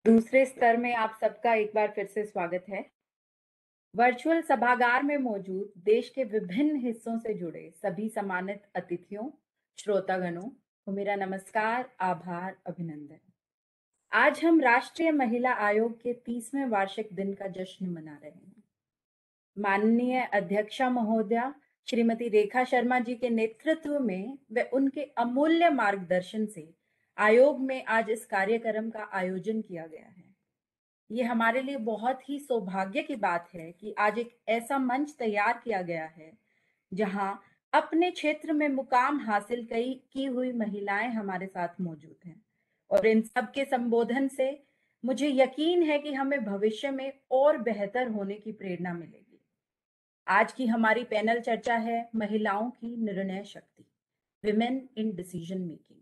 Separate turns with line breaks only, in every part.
दूसरे स्तर में आप सबका एक बार फिर से स्वागत है। वर्चुअल सभागार में मौजूद देश के विभिन्न हिस्सों से जुड़े सभी सम्मानित अतिथियों, श्रोतागणों को मेरा नमस्कार, आभार, अभिनंदन। आज हम राष्ट्रीय महिला आयोग के 30वें वार्षिक दिन का जश्न मना रहे हैं। माननीय अध्यक्षा महोदया श्रीमती रेखा शर्मा जी के नेतृत्व में व उनके अमूल्य मार्गदर्शन से आयोग में आज इस कार्यक्रम का आयोजन किया गया है। ये हमारे लिए बहुत ही सौभाग्य की बात है कि आज एक ऐसा मंच तैयार किया गया है जहां अपने क्षेत्र में मुकाम हासिल की हुई महिलाएं हमारे साथ मौजूद हैं, और इन सब के संबोधन से मुझे यकीन है कि हमें भविष्य में और बेहतर होने की प्रेरणा मिलेगी। आज की हमारी पैनल चर्चा है महिलाओं की निर्णय शक्ति, विमेन इन डिसीजन मेकिंग।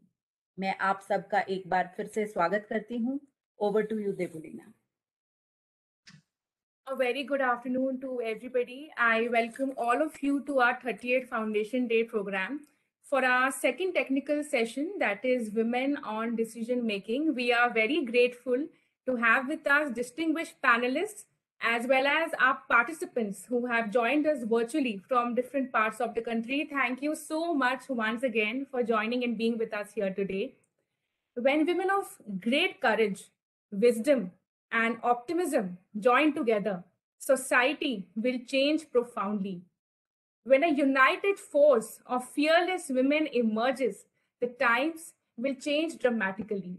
मैं आप सबका एक बार फिर से स्वागत करती हूँ। Over to you Debolina.
A very good afternoon to everybody. I welcome all of you to our 38th Foundation Day program. For our second technical session, that is Women on Decision Making, we are very grateful to have with us distinguished panelists as well as our participants who have joined us virtually from different parts of the country. Thank you so much once again for joining and being with us here today. When women of great courage, wisdom, and optimism join together, society will change profoundly. When a united force of fearless women emerges, the times will change dramatically.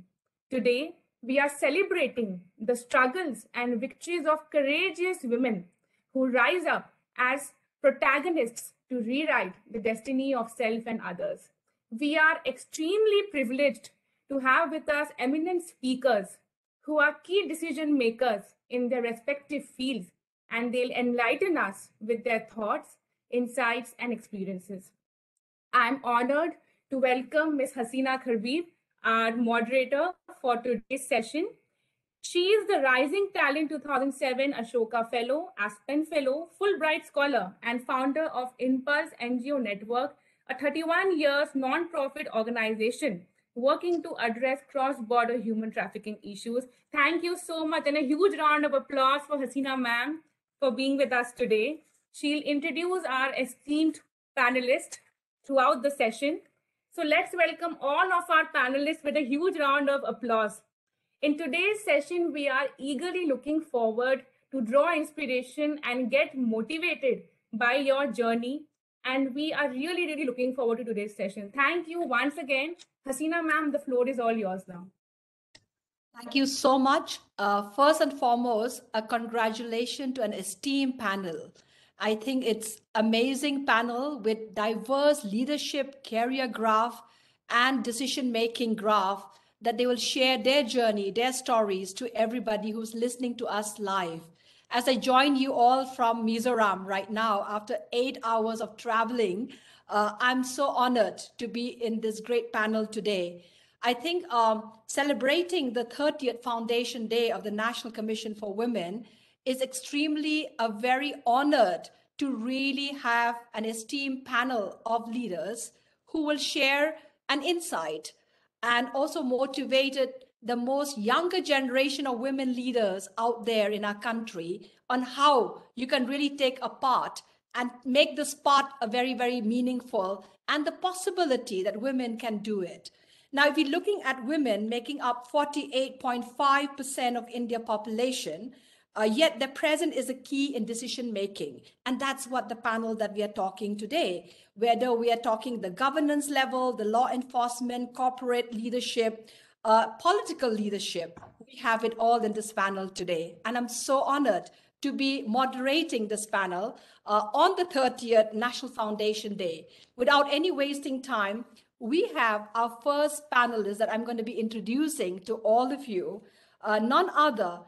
Today, we are celebrating the struggles and victories of courageous women who rise up as protagonists to rewrite the destiny of self and others. We are extremely privileged to have with us eminent speakers who are key decision makers in their respective fields, and they'll enlighten us with their thoughts, insights, and experiences. I'm honored to welcome Ms. Hasina Kharbib, our moderator for today's session. She is the Rising Talent 2007 Ashoka Fellow, Aspen Fellow, Fulbright Scholar, and founder of Impulse NGO Network, a 31 years non-profit organization working to address cross-border human trafficking issues. Thank you so much, and a huge round of applause for Hasina ma'am for being with us today. She'll introduce our esteemed panelists throughout the session. So let's welcome all of our panelists with a huge round of applause. In today's session, we are eagerly looking forward to draw inspiration and get motivated by your journey. And we are really, really looking forward to today's session. Thank you once again. Hasina ma'am, the floor is all yours now.
Thank you so much. First and foremost, a congratulations to an esteemed panel. I think it's amazing panel with diverse leadership, career graph, and decision-making graph that they will share their journey, their stories to everybody who's listening to us live. As I join you all from Mizoram right now, after 8 hours of traveling, I'm so honored to be in this great panel today. I think celebrating the 30th Foundation Day of the National Commission for Women is extremely very honored to really have an esteemed panel of leaders who will share an insight and also motivated the most younger generation of women leaders out there in our country on how you can really take a part and make this part a very, very meaningful and the possibility that women can do it. Now, if you're looking at women making up 48.5% of India population, yet their presence is a key in decision making. And that's what the panel that we are talking today, whether we are talking the governance level, the law enforcement, corporate leadership, political leadership, we have it all in this panel today. And I'm so honored to be moderating this panel on the 30th National Foundation Day. Without any wasting time, we have our first panelist that I'm going to be introducing to all of you, none other,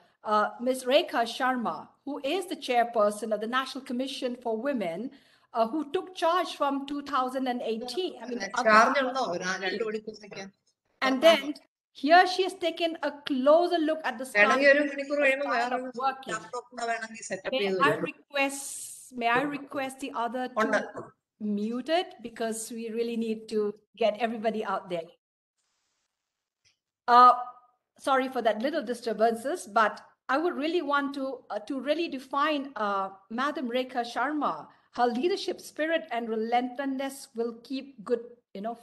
Ms. Rekha Sharma, who is the chairperson of the National Commission for Women, who took charge from 2018. And then here she has taken a closer look at the style of working. May I request the other two muted, because we really need to get everybody out there. Sorry for that little disturbances, but I would really want to really define Madam Rekha Sharma. Her leadership spirit and relentlessness will keep good,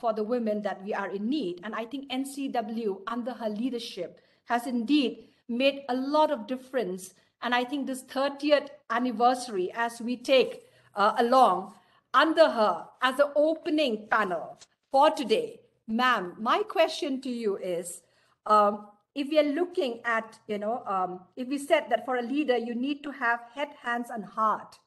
for the women that we are in need. And I think NCW, under her leadership, has indeed made a lot of difference. And I think this 30th anniversary, as we take along under her as the opening panel for today, ma'am, my question to you is, if we are looking at, if we said that for a leader, you need to have head, hands, and heart.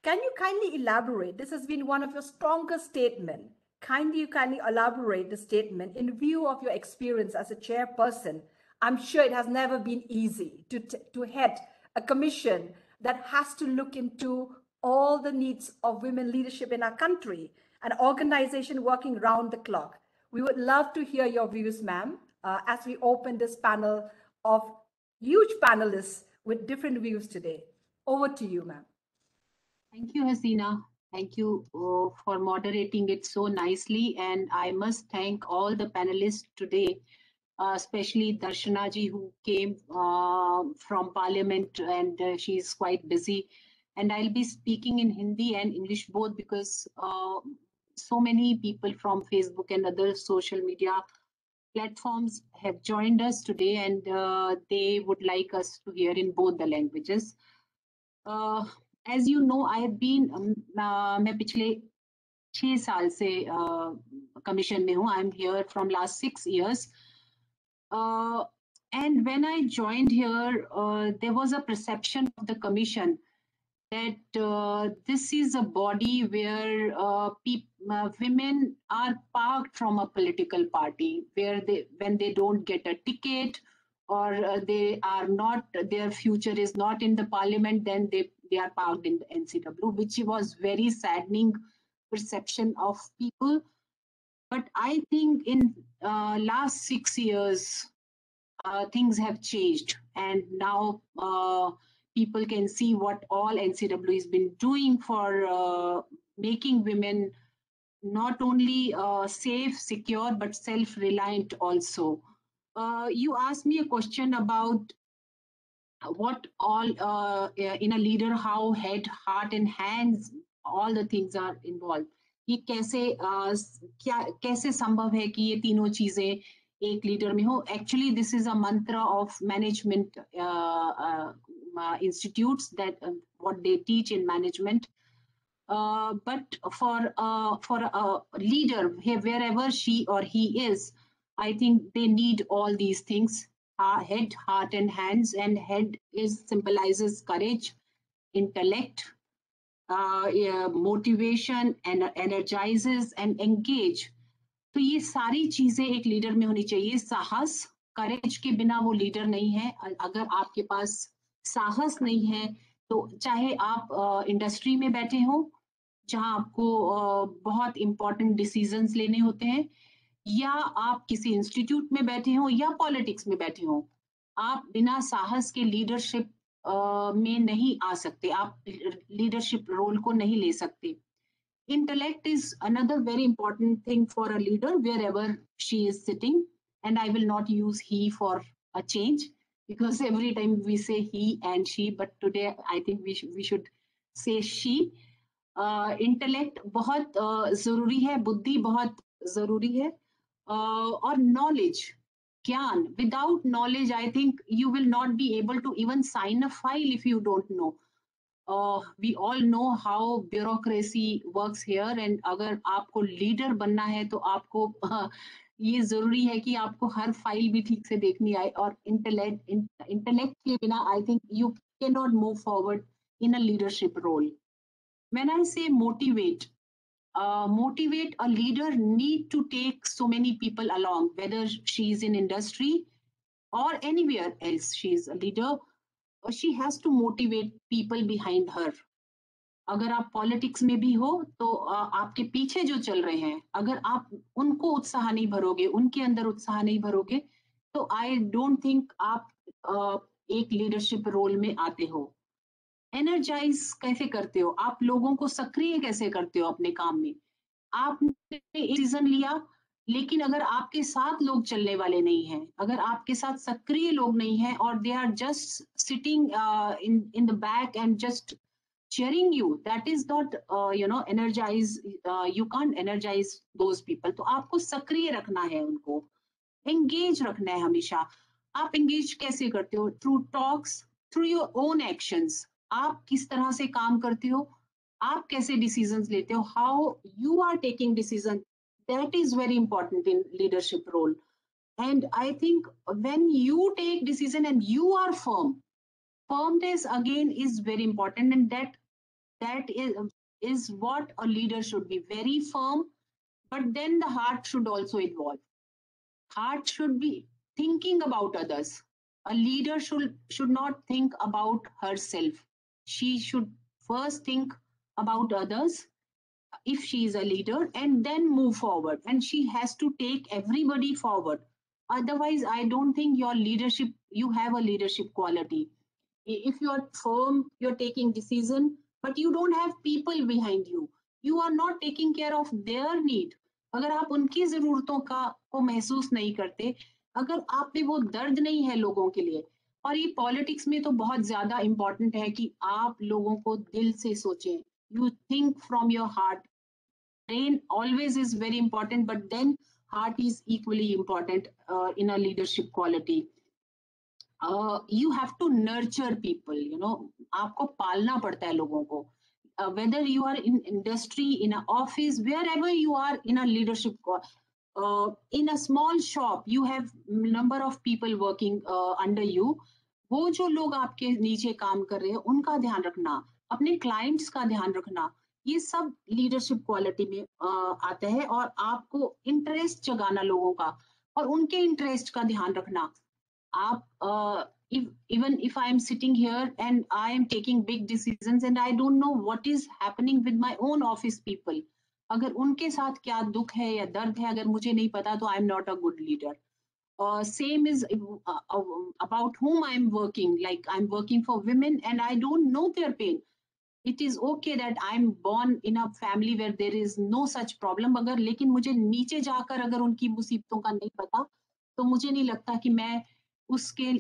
Can you kindly elaborate? This has been one of your strongest statements. Kindly elaborate the statement in view of your experience as a chairperson. I'm sure it has never been easy to head a commission that has to look into all the needs of women leadership in our country, an organization working round the clock. We would love to hear your views, ma'am, as we open this panel of huge panelists with different views today. Over to you, ma'am.
Thank you, Hasina. Thank you for moderating it so nicely. And I must thank all the panelists today, especially Darshana ji, who came from Parliament, and she's quite busy. And I'll be speaking in Hindi and English both, because so many people from Facebook and other social media platforms have joined us today, and they would like us to hear in both the languages. As you know, I have been, मैं पिछले 6 साल से commission में हूँ. I'm here from last 6 years. And when I joined here, there was a perception of the commission that this is a body where women are parked from a political party, where when they don't get a ticket, or they are not, their future is not in the parliament, then they are parked in the NCW, which was very saddening perception of people. But I think in last 6 years, things have changed, and now people can see what all NCW has been doing for making women not only safe, secure, but self-reliant also. You asked me a question about what all in a leader, how head, heart, and hands, all the things are involved. ये कैसे संभव है कि ये तीनों चीजें एक leader में हो? Actually, this is a mantra of management institutes, that what they teach in management. But for a leader, wherever she or he is, I think they need all these things: head, heart, and hands. And head symbolizes courage, intellect, motivation, energises and engage. तो ये सारी चीजें एक leader में होनी चाहिए। साहस, करेज के बिना वो लीडर नहीं है। अगर आपके पास साहस नहीं है तो चाहे आप इंडस्ट्री में बैठे हो जहां आपको बहुत इंपॉर्टेंट डिसीजंस लेने होते हैं, या आप किसी इंस्टीट्यूट में बैठे हो या पॉलिटिक्स में बैठे हो, आप बिना साहस के लीडरशिप में नहीं आ सकते, आप लीडरशिप रोल को नहीं ले सकते। Intellect is another very important thing for a leader wherever she is sitting, and I will not use he for a change because every time we say he and she, but today I think we should say she. Intellect बहुत जरूरी है, बुद्धि बहुत जरूरी है, और knowledge, ज्ञान. Without knowledge, I think you will not be able to even sign a file if you don't know. We all know how bureaucracy works here, and अगर आपको लीडर बनना है तो आपको ये जरूरी है कि आपको हर फाइल भी ठीक से देखनी आए, और इंटेलेक्ट के बिना I think you can not move forward in a leadership role. When I say motivate, motivate, a leader need to take so many people along, whether she is in industry or anywhere else she is a leader. She has to motivate people behind her. अगर आप politics में भी हो तो आपके पीछे जो चल रहे हैं, अगर आप उनको उत्साह नहीं भरोगे, उनके अंदर उत्साह नहीं भरोगे, तो आई डोंट थिंक आप एक लीडरशिप रोल में आते हो. एनर्जाइज कैसे करते हो, आप लोगों को सक्रिय कैसे करते हो अपने काम में. आपने एक डिसीजन लिया, लेकिन अगर आपके साथ लोग चलने वाले नहीं हैं, अगर आपके साथ सक्रिय लोग नहीं हैं, और they are just sitting in the back and just cheering you, that is not energize. You can't energize those people. तो आपको सक्रिय रखना है, उनको engage रखना है हमेशा. आप engage कैसे करते हो? Through talks, through your own actions. आप किस तरह से काम करते हो, आप कैसे decisions लेते हो, how you are taking decision, that is very important in leadership role. And I think when you take decision and you are firmness again is very important, and that is what a leader should be, very firm, but then the heart should also involve. Heart should be thinking about others. A leader should not think about herself. She should first think about others if she is a leader, and then move forward, and she has to take everybody forward. Otherwise, I don't think you have a leadership quality. If you are firm, you're taking decision, but you don't have people behind you, you are not taking care of their need. अगर आप उनकी जरूरतों को महसूस नहीं करते, अगर आप में वो दर्द नहीं है लोगों के लिए, और ये पॉलिटिक्स में तो बहुत ज्यादा इंपॉर्टेंट है कि आप लोगों को दिल से सोचें. You think from your heart. Brain always is very important, but then heart is equally important in a leadership quality. You have to nurture people, आपको पालना पड़ता है लोगों को. Whether you are in industry, in an office, wherever you are in a leadership, in a small shop, you have number of people working under you. वो जो लोग आपके नीचे काम कर रहे हैं, उनका ध्यान रखना, अपने क्लाइंट्स का ध्यान रखना, ये सब लीडरशिप क्वालिटी में आता है. और आपको इंटरेस्ट जगाना लोगों का, और उनके इंटरेस्ट का ध्यान रखना. आप even if I am sitting here and I am taking big decisions and I don't know what is happening with my own office people, अगर उनके साथ क्या दुख है या दर्द है, अगर मुझे नहीं पता, तो I am not a good leader. Same is about whom I am working. Like I'm working for women and I don't know their pain. It is okay that I'm born in a family where there is no such problem. अगर लेकिन मुझे नीचे जाकर अगर उनकी मुसीबतों का नहीं पता, तो मुझे नहीं लगता कि मैं उसके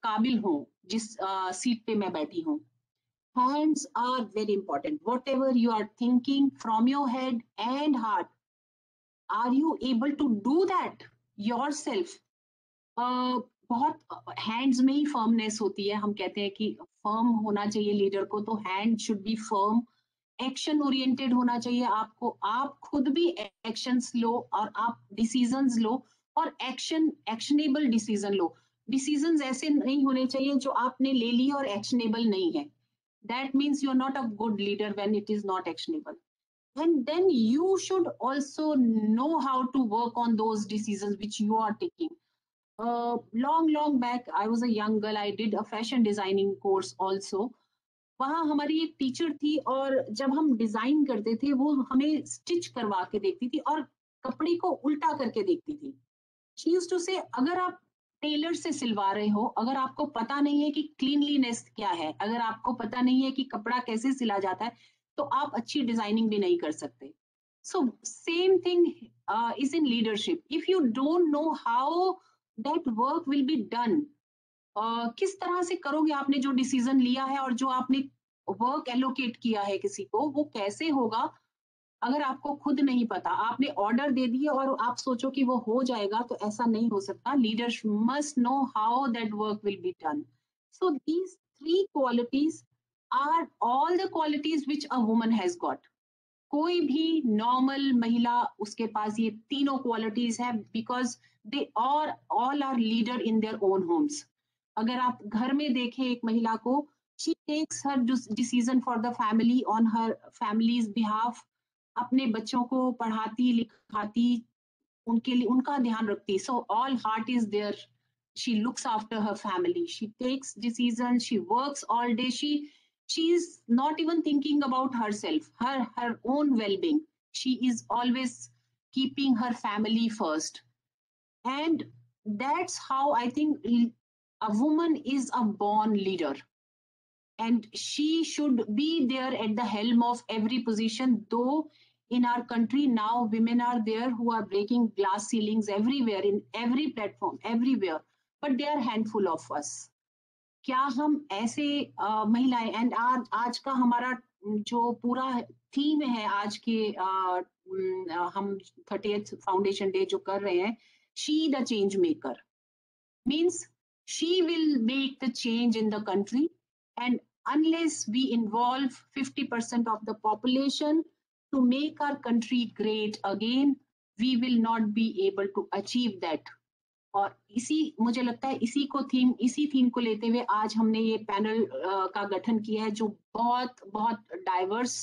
काबिल हूँ जिस सीट पे मैं बैठी हूँ. Hands are very important. Whatever you are thinking from your head and heart, are you able to do that yourself? बहुत हैंड्स में ही फर्मनेस होती है. हम कहते हैं कि फर्म होना चाहिए लीडर को, तो hand should be firm. Action oriented होना चाहिए आपको. आप खुद भी एक्शंस लो और आप डिसीजंस लो, और एक्शनेबल डिसीजन लो. डिसीजंस ऐसे नहीं होने चाहिए जो आपने ले लिए और एक्शनेबल नहीं है. that means you're not a good leader when it is not actionable. And then you should also know how to work on those decisions which you are taking. Long back, I was a young girl. I did a fashion designing course also. वहाँ हमारी एक teacher थी और जब हम design करते थे वो हमें स्टिच करवा के देखती थी और कपड़े को उल्टा करके देखती थी. She used to say, अगर आप टेलर से सिलवा रहे हो, अगर आपको पता नहीं है कि क्लीनलीनेस क्या है, अगर आपको पता नहीं है कि कपड़ा कैसे सिला जाता है, तो आप अच्छी डिजाइनिंग भी नहीं कर सकते. So same thing is in leadership. If you don't know how that work will be done, किस तरह से करोगे, आपने जो डिसीजन लिया है और जो आपने वर्क एलोकेट किया है किसी को, वो कैसे होगा, अगर आपको खुद नहीं पता, आपने ऑर्डर दे दिए और आप सोचो कि वो हो जाएगा, तो ऐसा नहीं हो सकता. Leaders must know how that work will be done. So these 3 qualities are all the qualities which a woman has got. कोई भी नॉर्मल महिला, उसके पास ये तीनों क्वालिटीज है, because they all are leader in their own homes. अगर आप घर में देखें एक महिला को, she takes her decision for the family on her family's behalf. अपने बच्चों को पढ़ाती लिखाती, उनके लिए उनका ध्यान रखती. So all heart is there. She looks after her family. She takes decisions. She works all day. She is not even thinking about herself, her own well-being. She is always keeping her family first. And that's how I think a woman is a born leader. And she should be there at the helm of every position. Though in our country now women are there who are breaking glass ceilings everywhere, in every platform, everywhere, but they are handful of us. क्या हम ऐसे महिलाएं, and आज का हमारा जो पूरा theme है आज के हम 30th फाउंडेशन डे जो कर रहे हैं, she the change maker, means she will make the change in the country. And unless we involve 50% of the population to make our country great again, we will not be able to achieve that. और इसी, मुझे लगता है इसी theme को लेते हुए आज हमने ये पैनल का गठन किया है, जो बहुत डाइवर्स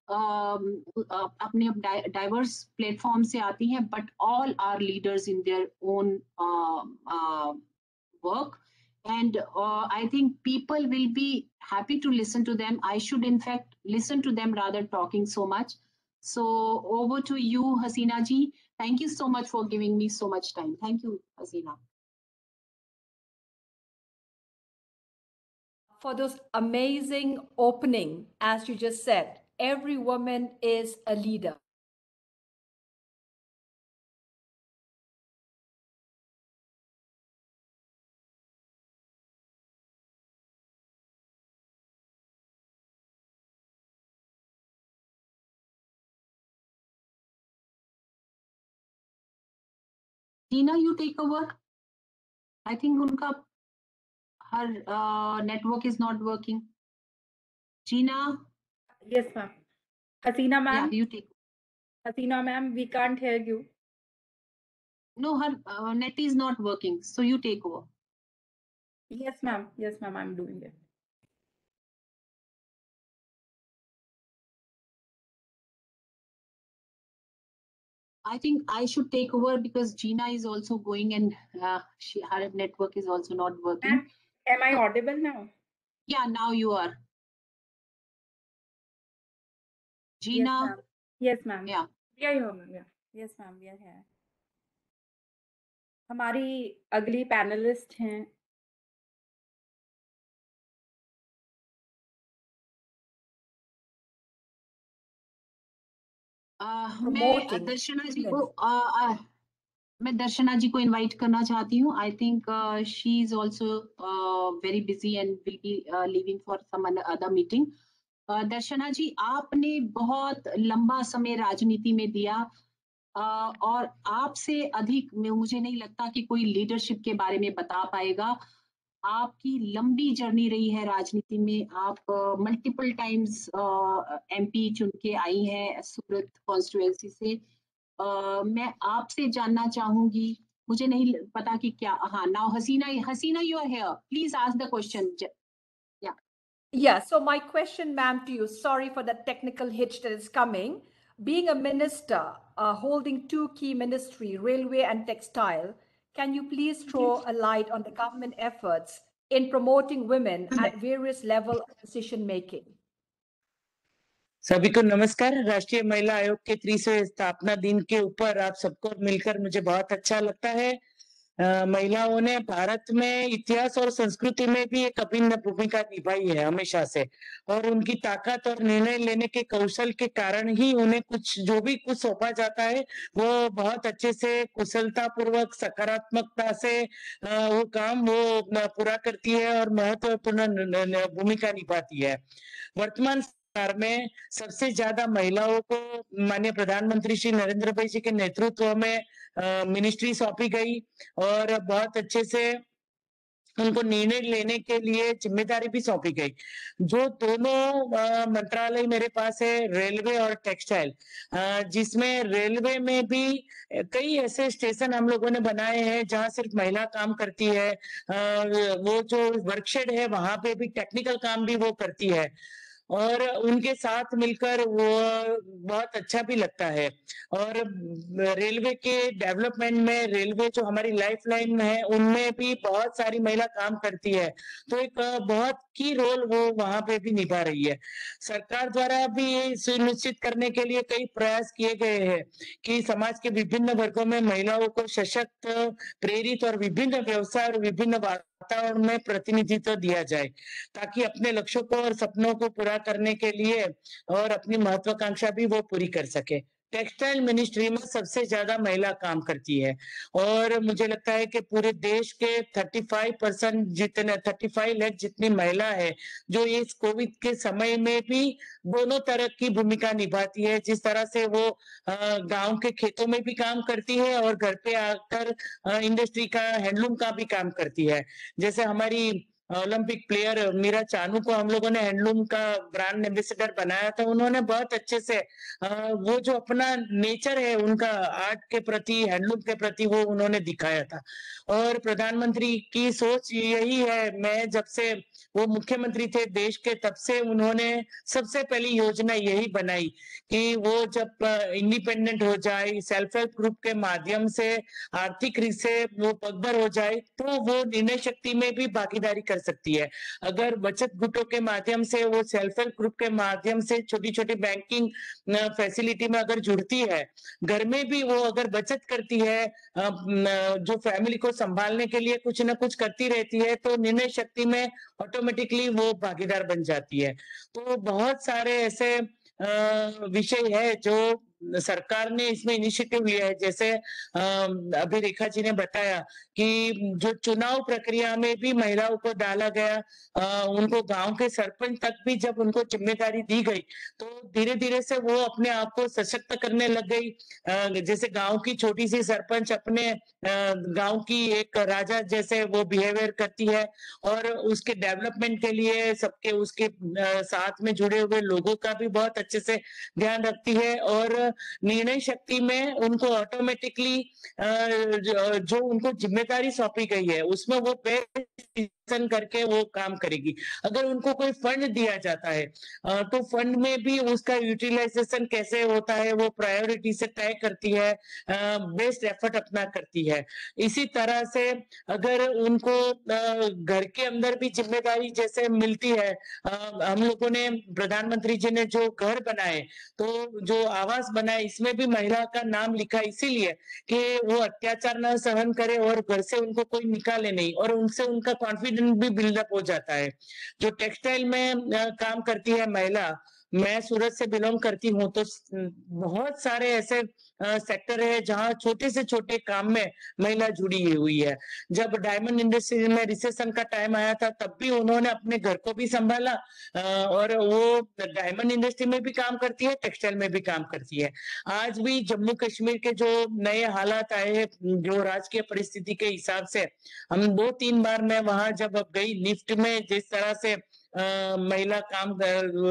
अपने डाइवर्स प्लेटफॉर्म से आती हैं, but all are leaders in their own work. And I think people will be happy to listen to them. I should in fact listen to them rather talking so much. So over to you, Hasina ji. Thank you so much for giving me so much time. Thank you, Hasina.
For those amazing opening, as you just said, every woman is a leader.
Tina, you take over. I think unka her network is not working. Gina.
Yes, ma'am. Hasina ma'am.
Yeah, you take.
Hasina ma'am, we can't hear you.
No, her net is not working. So you take over.
Yes, ma'am. Yes, ma'am. I'm doing it.
I think I should take over because Gina is also going and her network is also not working.
Am I audible now?
Yeah, now you are. Gina.
Yes, ma'am.
Yeah.
We are here, ma'am. Yeah.
Yes, ma'am. We are here. हमारी अगली panelist हैं
मैं दर्शना जी को invite करना चाहती हूँ. I think she is also very busy and will be leaving for some other meeting. Darshana ji, आपने बहुत लंबा समय राजनीति में दिया और आपसे अधिक मुझे नहीं लगता कि कोई लीडरशिप के बारे में बता पाएगा. आपकी लंबी जर्नी रही है राजनीति में. आप मल्टीपल टाइम्स एमपी चुन के आई हैं सूरत कॉन्स्टिट्यूएंसी से. मैं आपसे जानना चाहूंगी, मुझे नहीं पता कि क्या. हाँ, now Hasina, you are here. Please ask the question. या
Yeah, so my question, ma'am, to you, sorry for the technical hitch that is coming. Being a minister, holding two key ministry, railway and textile, can you please throw a light on the government efforts in promoting women at various levels of decision making?
सभी को नमस्कार। राष्ट्रीय महिला आयोग के 300वें स्थापना दिन के ऊपर आप सबको मिलकर मुझे बहुत अच्छा लगता है। महिलाओं ने भारत में इतिहास और संस्कृति में भी एक अभिन्न भूमिका निभाई है हमेशा से, और उनकी ताकत और निर्णय लेने के कौशल के कारण ही उन्हें जो भी कुछ सौंपा जाता है वो बहुत अच्छे से कुशलता पूर्वक सकारात्मकता से वो काम वो पूरा करती है और महत्वपूर्ण भूमिका निभाती है। वर्तमान सरकार में सबसे ज्यादा महिलाओं को माननीय प्रधानमंत्री श्री नरेंद्र भाई जी के नेतृत्व में मिनिस्ट्री सौंपी गई और बहुत अच्छे से उनको निर्णय लेने के लिए जिम्मेदारी भी सौंपी गई। जो दोनों मंत्रालय मेरे पास है, रेलवे और टेक्सटाइल, जिसमें रेलवे में भी कई ऐसे स्टेशन हम लोगों ने बनाए हैं जहां सिर्फ महिला काम करती है। वो जो वर्कशेड है वहां पे भी टेक्निकल काम भी वो करती है और उनके साथ मिलकर वो बहुत अच्छा भी लगता है। और रेलवे के डेवलपमेंट में, रेलवे जो हमारी लाइफ लाइन है उनमें भी बहुत सारी महिला काम करती है, तो एक बहुत की रोल वो वहां पे भी निभा रही है। सरकार द्वारा भी ये सुनिश्चित करने के लिए कई प्रयास किए गए हैं कि समाज के विभिन्न वर्गों में महिलाओं को सशक्त, प्रेरित और विभिन्न व्यवसाय और विभिन्न वातावरण में प्रतिनिधित्व दिया जाए, ताकि अपने लक्ष्यों को और सपनों को पूरा करने के लिए और अपनी महत्वाकांक्षा भी वो पूरी कर सके। टेक्सटाइल मिनिस्ट्री में सबसे ज्यादा महिला काम करती है और मुझे लगता है कि पूरे देश के 35 लाख जितनी महिला है जो इस कोविड के समय में भी दोनों तरह की भूमिका निभाती है। जिस तरह से वो गांव के खेतों में भी काम करती है और घर पे आकर इंडस्ट्री का, हैंडलूम का भी काम करती है। जैसे हमारी ओलंपिक प्लेयर मीरा चानू को हम लोगों ने हैंडलूम का ब्रांड एम्बेसडर बनाया था। उन्होंने बहुत अच्छे से वो जो अपना नेचर है उनका आर्ट के प्रति, हैंडलूम के प्रति, वो उन्होंने दिखाया था। और प्रधानमंत्री की सोच यही है, मैं जब से वो मुख्यमंत्री थे देश के तब से उन्होंने सबसे पहली योजना यही बनाई कि वो जब इंडिपेंडेंट हो जाए, सेल्फ हेल्प ग्रुप के माध्यम से आर्थिक रूप से वो पगभर हो जाए तो वो निर्णय शक्ति में भी भागीदारी कर सकती है। अगर बचत गुटों के माध्यम से, वो सेल्फ हेल्प ग्रुप के माध्यम से छोटी छोटी बैंकिंग फैसिलिटी में अगर जुड़ती है, घर में भी वो अगर बचत करती है, जो फैमिली को संभालने के लिए कुछ ना कुछ करती रहती है, तो निर्णय शक्ति में ऑटोमेटिकली वो भागीदार बन जाती है। तो बहुत सारे ऐसे विषय है जो सरकार ने इसमें इनिशिएटिव लिया है। जैसे अभी रेखा जी ने बताया कि जो चुनाव प्रक्रिया में भी महिलाओं को डाला गया, उनको गांव के सरपंच तक भी जब उनको जिम्मेदारी दी गई तो धीरे धीरे से वो अपने आप को सशक्त करने लग गई। जैसे गांव की छोटी सी सरपंच अपने गांव की एक राजा जैसे वो बिहेवियर करती है और उसके डेवलपमेंट के लिए सबके उसके साथ में जुड़े हुए लोगों का भी बहुत अच्छे से ध्यान रखती है और निर्णय शक्ति में उनको ऑटोमेटिकली जो उनको जिम्मेदारी सौंपी गई है उसमें वो डिसीजन करके वो काम करेगी। अगर उनको कोई फंड दिया जाता है तो फंड में भी उसका यूटिलाइजेशन कैसे होता है वो प्रायोरिटी से तय करती है, बेस्ट एफर्ट अपना करती है। इसी तरह से अगर उनको घर के अंदर भी जिम्मेदारी जैसे मिलती है, हम लोगों ने, प्रधानमंत्री जी ने जो घर बनाए, तो जो आवास बनाए, इसमें भी महिला का नाम लिखा इसीलिए कि वो अत्याचार न सहन करे और घर से उनको कोई निकाले नहीं, और उनसे उनका कॉन्फिडेंस भी बिल्डअप हो जाता है। जो टेक्सटाइल में काम करती है महिला, मैं सूरत से बिलोंग करती हूँ, तो बहुत सारे ऐसे सेक्टर है जहाँ छोटे से छोटे काम में महिला जुड़ी हुई है। जब डायमंड इंडस्ट्री में रिसेशन का टाइम आया था तब भी उन्होंने अपने घर को भी संभाला और वो डायमंड इंडस्ट्री में भी काम करती है, टेक्सटाइल में भी काम करती है। आज भी जम्मू कश्मीर के जो नए हालात आए हैं, जो राजकीय परिस्थिति के हिसाब से, हम 2-3 बार मैं वहां जब गई, लिफ्ट में जिस तरह से महिला काम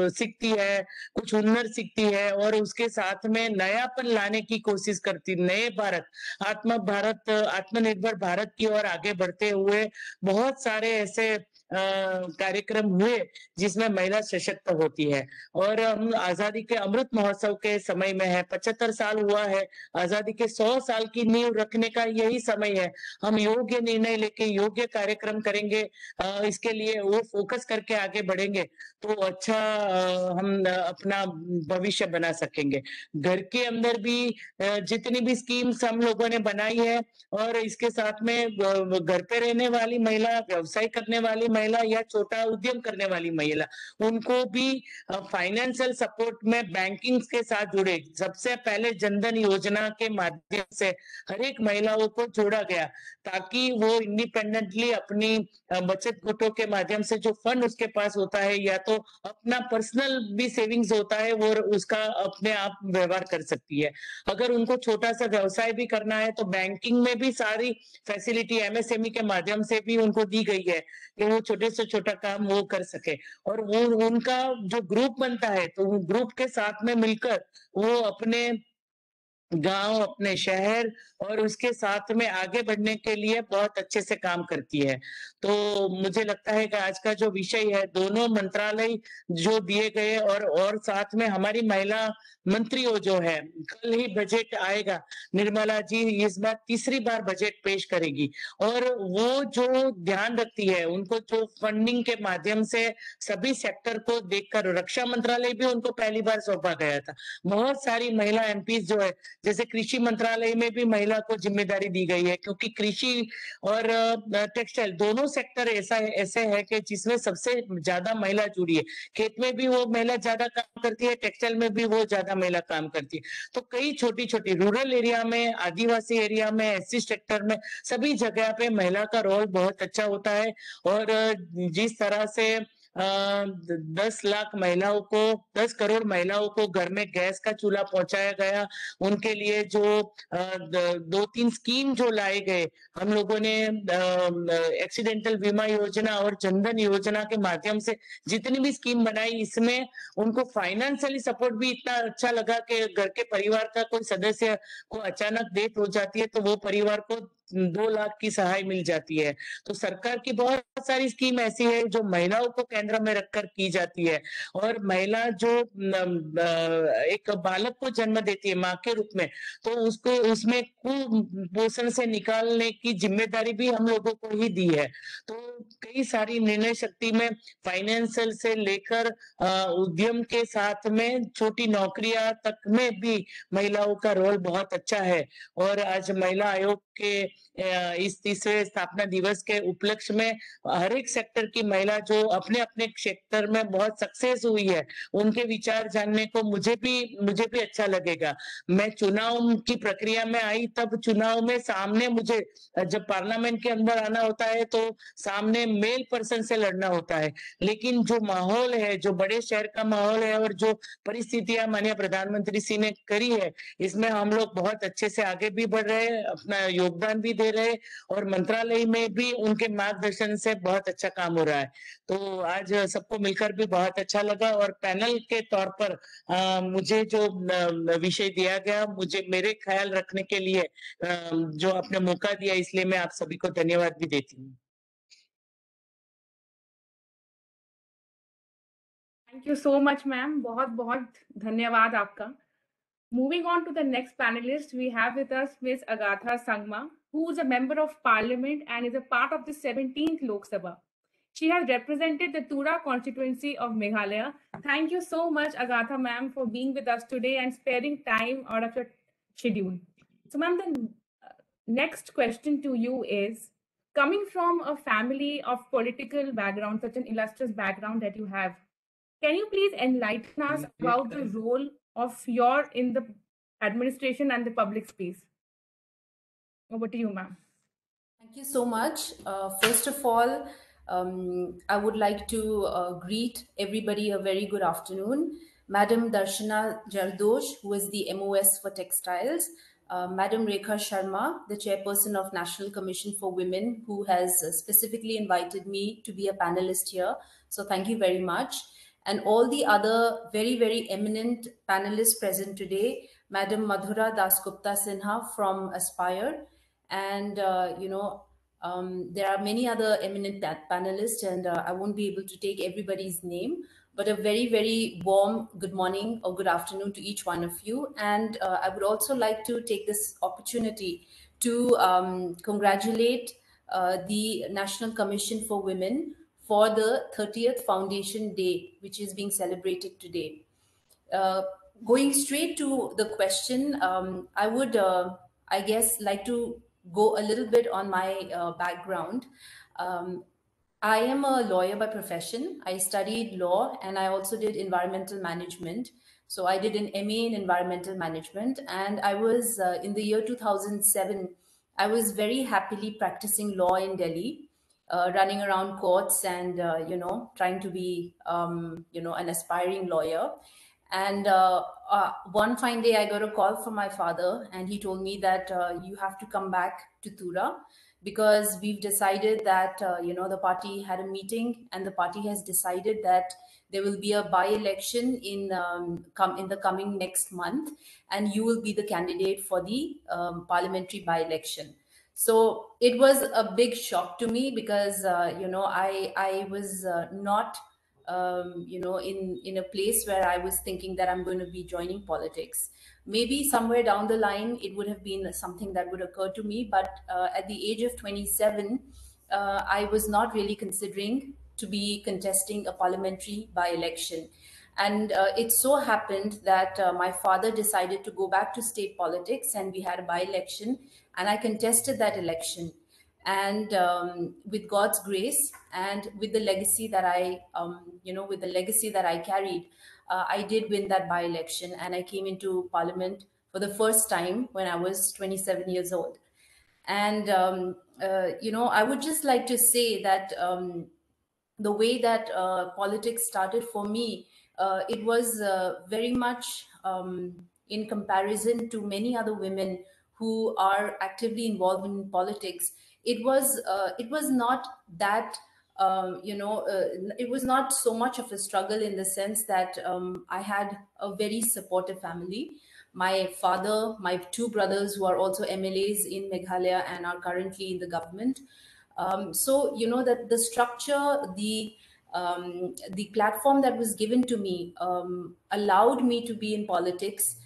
सीखती है, कुछ हुनर सीखती है और उसके साथ में नयापन लाने की कोशिश करती, नए भारत, आत्मनिर्भर भारत की ओर आगे बढ़ते हुए बहुत सारे ऐसे कार्यक्रम हुए जिसमें महिला सशक्त होती है। और हम आजादी के अमृत महोत्सव के समय में है, 75 साल हुआ है, आजादी के 100 साल की नींव रखने का यही समय है। हम योग्य निर्णय लेके योग्य कार्यक्रम करेंगे, इसके लिए वो फोकस करके आगे बढ़ेंगे तो अच्छा हम अपना भविष्य बना सकेंगे। घर के अंदर भी जितनी भी स्कीम्स हम लोगों ने बनाई है और इसके साथ में घर पे रहने वाली महिला, व्यवसाय करने वाली महिला या छोटा उद्यम करने वाली महिला, उनको भी फाइनेंशियल सपोर्ट में बैंकिंग के साथ जुड़े। सबसे पहले जनधन योजना के माध्यम से हर एक महिलाओं को जोड़ा गया ताकि वो इंडिपेंडेंटली अपनी बचत गुटों के माध्यम से जो फंड उसके पास होता है या तो अपना पर्सनल भी सेविंग्स होता है वो उसका अपने आप व्यवहार कर सकती है। अगर उनको छोटा सा व्यवसाय भी करना है तो बैंकिंग में भी सारी फैसिलिटी एमएसएमई के माध्यम से भी उनको दी गई है कि वो छोटे से छोटा काम वो कर सके। और वो उनका जो ग्रुप बनता है तो ग्रुप के साथ में मिलकर वो अपने गांव, अपने शहर और उसके साथ में आगे बढ़ने के लिए बहुत अच्छे से काम करती है। तो मुझे लगता है कि आज का जो विषय है, दोनों मंत्रालय जो दिए गए और साथ में हमारी महिला मंत्रियों जो है, कल ही बजट आएगा, निर्मला जी इस बार तीसरी बार बजट पेश करेगी और वो जो ध्यान रखती है, उनको जो फंडिंग के माध्यम से सभी सेक्टर को देखकर, रक्षा मंत्रालय भी उनको पहली बार सौंपा गया था। बहुत सारी महिला एमपीज जो है, जैसे कृषि मंत्रालय में भी महिला को जिम्मेदारी दी गई है क्योंकि कृषि और टेक्सटाइल दोनों सेक्टर ऐसे है कि जिसमें सबसे ज्यादा महिला जुड़ी है। खेत में भी वो महिला ज्यादा काम करती है, टेक्सटाइल में भी वो ज्यादा महिला काम करती है। तो कई छोटी छोटी रूरल एरिया में, आदिवासी एरिया में, एससी सेक्टर में, सभी जगह पे महिला का रोल बहुत अच्छा होता है। और जिस तरह से 10 लाख महिलाओं को, 10 करोड़ महिलाओं को घर में गैस का चूल्हा पहुंचाया गया, उनके लिए जो 2-3 स्कीम जो लाए गए, हम लोगों ने एक्सीडेंटल बीमा योजना और जनधन योजना के माध्यम से जितनी भी स्कीम बनाई, इसमें उनको फाइनेंशियली सपोर्ट भी इतना अच्छा लगा कि घर के परिवार का कोई सदस्य को अचानक डेथ हो जाती है तो वो परिवार को 2 लाख की सहाय मिल जाती है। तो सरकार की बहुत सारी स्कीम ऐसी है जो महिलाओं को केंद्र में रखकर की जाती है। और महिला जो एक बालक को जन्म देती है माँ के रूप में, तो उसको उसमें कुपोषण से निकालने की जिम्मेदारी भी हम लोगों को ही दी है। तो कई सारी निर्णय शक्ति में फाइनेंशियल से लेकर उद्यम के साथ में छोटी नौकरियां तक में भी महिलाओं का रोल बहुत अच्छा है। और आज महिला आयोग के इस तीसरे स्थापना दिवस के उपलक्ष्य में हर एक सेक्टर की महिला जो अपने अपने क्षेत्र में बहुत सक्सेस हुई है, उनके विचार जानने को मुझे भी अच्छा लगेगा। मैं चुनाव की प्रक्रिया में आई, तब चुनाव में सामने मुझे जब पार्लियामेंट के अंदर आना होता है तो सामने मेल पर्सन से लड़ना होता है, लेकिन जो माहौल है, जो बड़े शहर का माहौल है और जो परिस्थितियां माननीय प्रधानमंत्री जी ने करी है, इसमें हम लोग बहुत अच्छे से आगे भी बढ़ रहे हैं, अपना योगदान भी दे रहे हैं और मंत्रालय में भी उनके मार्गदर्शन से बहुत अच्छा काम हो रहा है। तो आज सबको मिलकर भी बहुत अच्छा लगा और पैनल के तौर पर मुझे जो विषय दिया गया, मुझे मेरे ख्याल रखने के लिए जो आपने मौका दिया, इसलिए मैं आप सभी को धन्यवाद भी देती हूँ।
Thank you so much, ma'am. बहुत बहुत धन्यवाद आपका. Moving on to the next panelist, we have with us Ms. Agatha Sangma, who is a member of parliament and is a part of the 17th Lok Sabha. She has represented the Tura constituency of Meghalaya. Thank you so much, Agatha ma'am, for being with us today and sparing time out of your schedule. So ma'am, the next question to you is, coming from a family of political background, such an illustrious background that you have, can you please enlighten us about the role of your in the administration and the public space? Over to you, ma'am.
Thank you so much. First of all, I would like to greet everybody a very good afternoon. Madam Darshana Jardosh, who is the MOS for Textiles, Madam Rekha Sharma, the chairperson of National Commission for Women, who has specifically invited me to be a panelist here. So thank you very much. And all the other very, very eminent panelists present today, Madam Madhura Dasgupta Sinha from Aspire, and There are many other eminent panelists, and I won't be able to take everybody's name, but a very, very warm good morning or good afternoon to each one of you. And I would also like to take this opportunity to congratulate the National Commission for Women for the 30th Foundation Day, which is being celebrated today. Uh, Going straight to the question, I would, I guess, like to go a little bit on my background. Um, I am a lawyer by profession. I studied law and I also did environmental management. So I did an MA in environmental management, and I was in the year 2007. I was very happily practicing law in Delhi, running around courts and trying to be an aspiring lawyer. And one fine day, I got a call from my father, and he told me that you have to come back to Tura because we've decided that the party had a meeting, and the party has decided that there will be a by-election in the coming next month, and you will be the candidate for the parliamentary by-election. So it was a big shock to me because I was not in a place where I was thinking that I'm going to be joining politics. Maybe somewhere down the line, it would have been something that would occur to me. But at the age of 27, I was not really considering to be contesting a parliamentary by-election. And it so happened that my father decided to go back to state politics, and we had a by-election, and I contested that election. And with God's grace and with the legacy that I carried, I did win that by-election, and I came into parliament for the first time when I was 27 years old. And I would just like to say that the way that politics started for me, it was very much in comparison to many other women who are actively involved in politics. It was not that it was not so much of a struggle, in the sense that I had a very supportive family. My father, my two brothers who are also MLAs in Meghalaya and are currently in the government. So that the structure, the platform that was given to me allowed me to be in politics,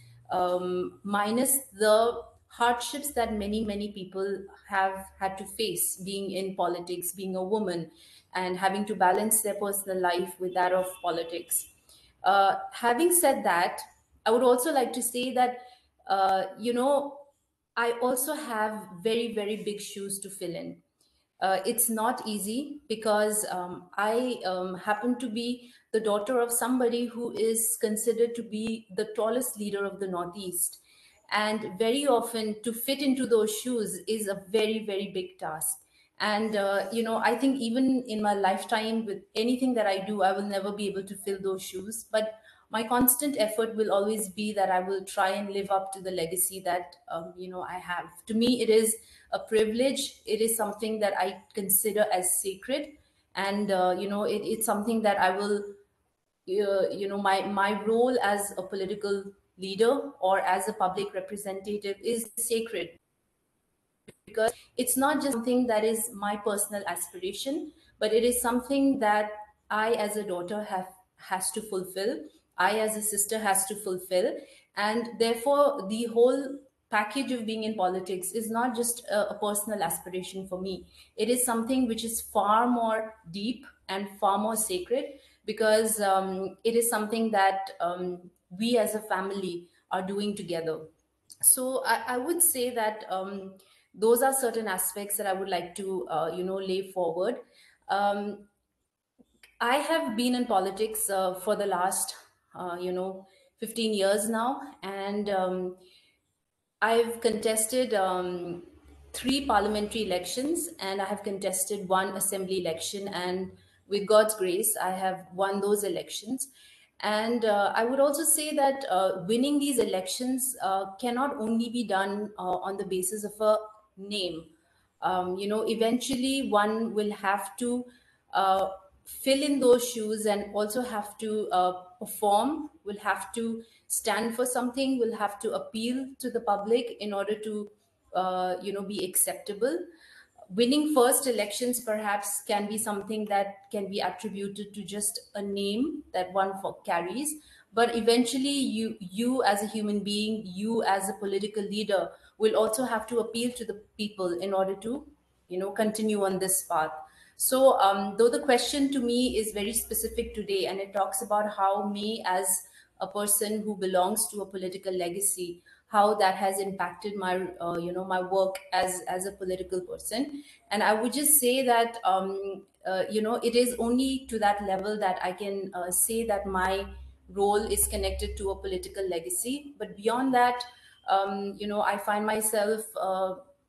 minus the hardships that many people have had to face being in politics, being a woman, and having to balance their personal life with that of politics. Having said that, I would also like to say that I also have very, very big shoes to fill in. It's not easy because I happen to be the daughter of somebody who is considered to be the tallest leader of the Northeast. And very often to fit into those shoes is a very, very big task. And, I think even in my lifetime, with anything that I do, I will never be able to fill those shoes. But my constant effort will always be that I will try and live up to the legacy that, I have. To me, it is a privilege. It is something that I consider as sacred. And, it's something that I will, my role as a political leader or as a public representative is sacred, because it's not just something that is my personal aspiration, but it is something that I as a daughter has to fulfill, I as a sister has to fulfill. And therefore the whole package of being in politics is not just a personal aspiration for me. It is something which is far more deep and far more sacred, because it is something that we as a family are doing together. So I would say that those are certain aspects that I would like to lay forward. um, I have been in politics for the last 15 years now, and I've contested 3 parliamentary elections, and I have contested 1 assembly election, and with God's grace I have won those elections. And I would also say that winning these elections cannot only be done on the basis of a name. Eventually one will have to uh, fill in those shoes and also have to perform, will have to stand for something, will have to appeal to the public in order to be acceptable. winning first elections perhaps can be something that can be attributed to just a name that one carries, but eventually you as a human being, you as a political leader will also have to appeal to the people in order to continue on this path. So though the question to me is very specific today, and it talks about how me as a person who belongs to a political legacy, how that has impacted my my work as a political person. And I would just say that it is only to that level that I can say that my role is connected to a political legacy. But beyond that, I find myself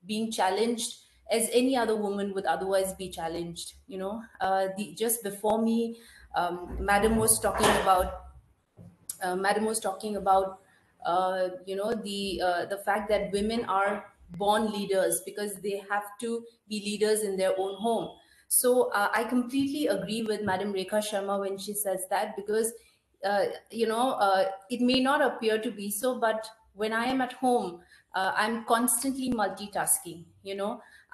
being challenged as any other woman would otherwise be challenged. Just before me, madam was talking about the fact that women are born leaders because they have to be leaders in their own home. So I completely agree with Madam Rekha Sharma when she says that, because it may not appear to be so, but when I am at home, I'm constantly multitasking.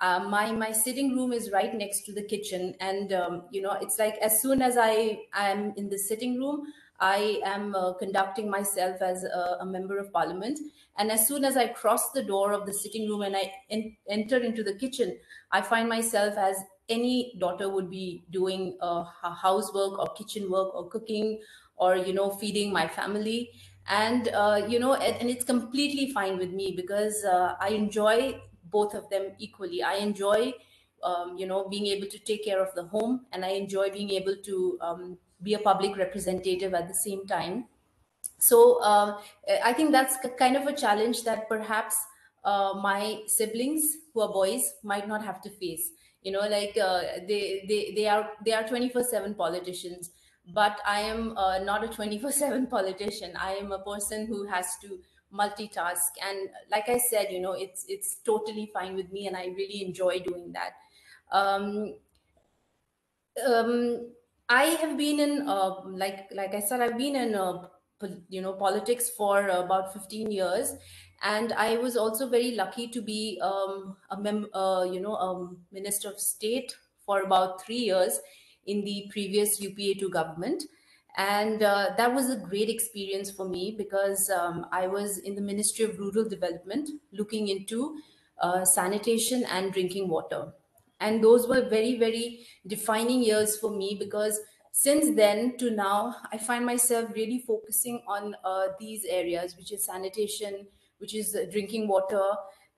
My sitting room is right next to the kitchen, and it's like as soon as I am in the sitting room, I am conducting myself as a member of parliament. And as soon as I cross the door of the sitting room and I enter into the kitchen, I find myself as any daughter would be doing housework or kitchen work or cooking or, feeding my family. And, and it's completely fine with me because I enjoy both of them equally. I enjoy being able to take care of the home, and I enjoy being able to be a public representative at the same time. So I think that's kind of a challenge that perhaps my siblings who are boys might not have to face. Like they are 24/7 politicians, but I am not a 24/7 politician. I am a person who has to multitask, and like I said, it's totally fine with me, and I really enjoy doing that. um, um, I have been in like I said, I've been in politics for about 15 years, and I was also very lucky to be minister of state for about 3 years in the previous UPA2 government. And that was a great experience for me because I was in the Ministry of Rural Development looking into sanitation and drinking water. And those were very, very defining years for me, because since then to now, I find myself really focusing on these areas, which is sanitation, which is drinking water,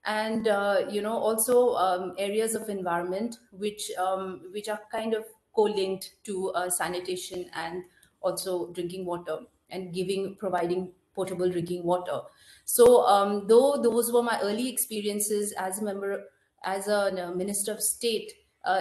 and also areas of environment, which are kind of co-linked to sanitation and also drinking water, and providing potable drinking water. So though those were my early experiences as a member, as a minister of state,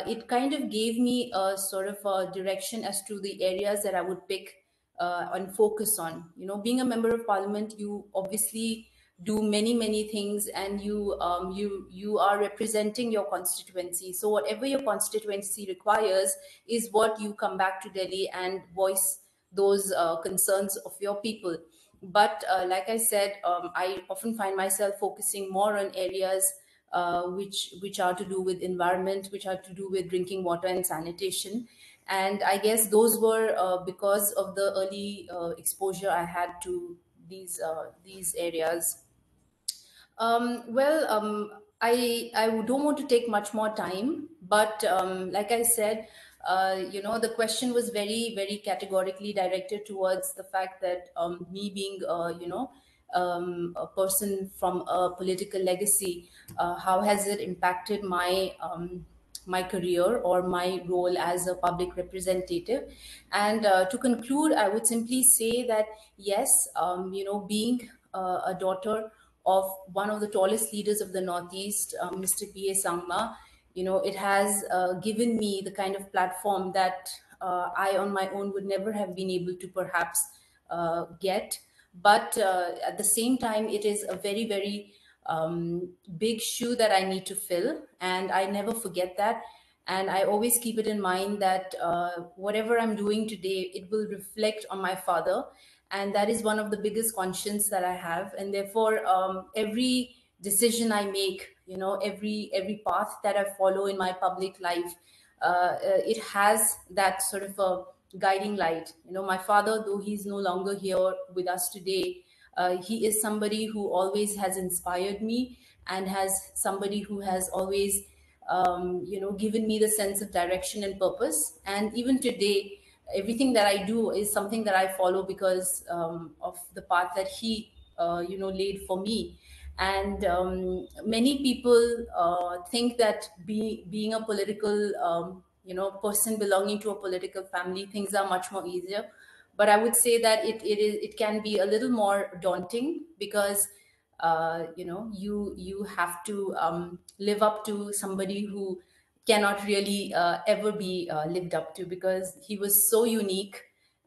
it kind of gave me a sort of a direction as to the areas that I would pick and focus on. Being a member of parliament, you obviously do many, many things, and you are representing your constituency. So whatever your constituency requires is what you come back to Delhi and voice those concerns of your people. But like I said, I often find myself focusing more on areas which are to do with environment, which are to do with drinking water and sanitation. And I guess those were because of the early exposure I had to these areas. Well, I don't want to take much more time, but like I said, the question was very, very categorically directed towards the fact that me being, a person from a political legacy, how has it impacted my career or my role as a public representative? And to conclude, I would simply say that yes, being a daughter of one of the tallest leaders of the Northeast, Mr. P.A. Sangma, it has given me the kind of platform that I on my own would never have been able to perhaps get. But at the same time, it is a very, very big shoe that I need to fill, and I never forget that. And I always keep it in mind that whatever I'm doing today, it will reflect on my father. And that is one of the biggest conscience that I have. And therefore, every decision I make, every path that I follow in my public life, it has that sort of a guiding light. My father, though he's no longer here with us today, he is somebody who always has inspired me, and has somebody who has always given me the sense of direction and purpose. And even today, everything that I do is something that I follow because of the path that he laid for me. And many people think that being a political person belonging to a political family, things are much more easier. But I would say that it can be a little more daunting, because you have to live up to somebody who cannot really ever be lived up to, because he was so unique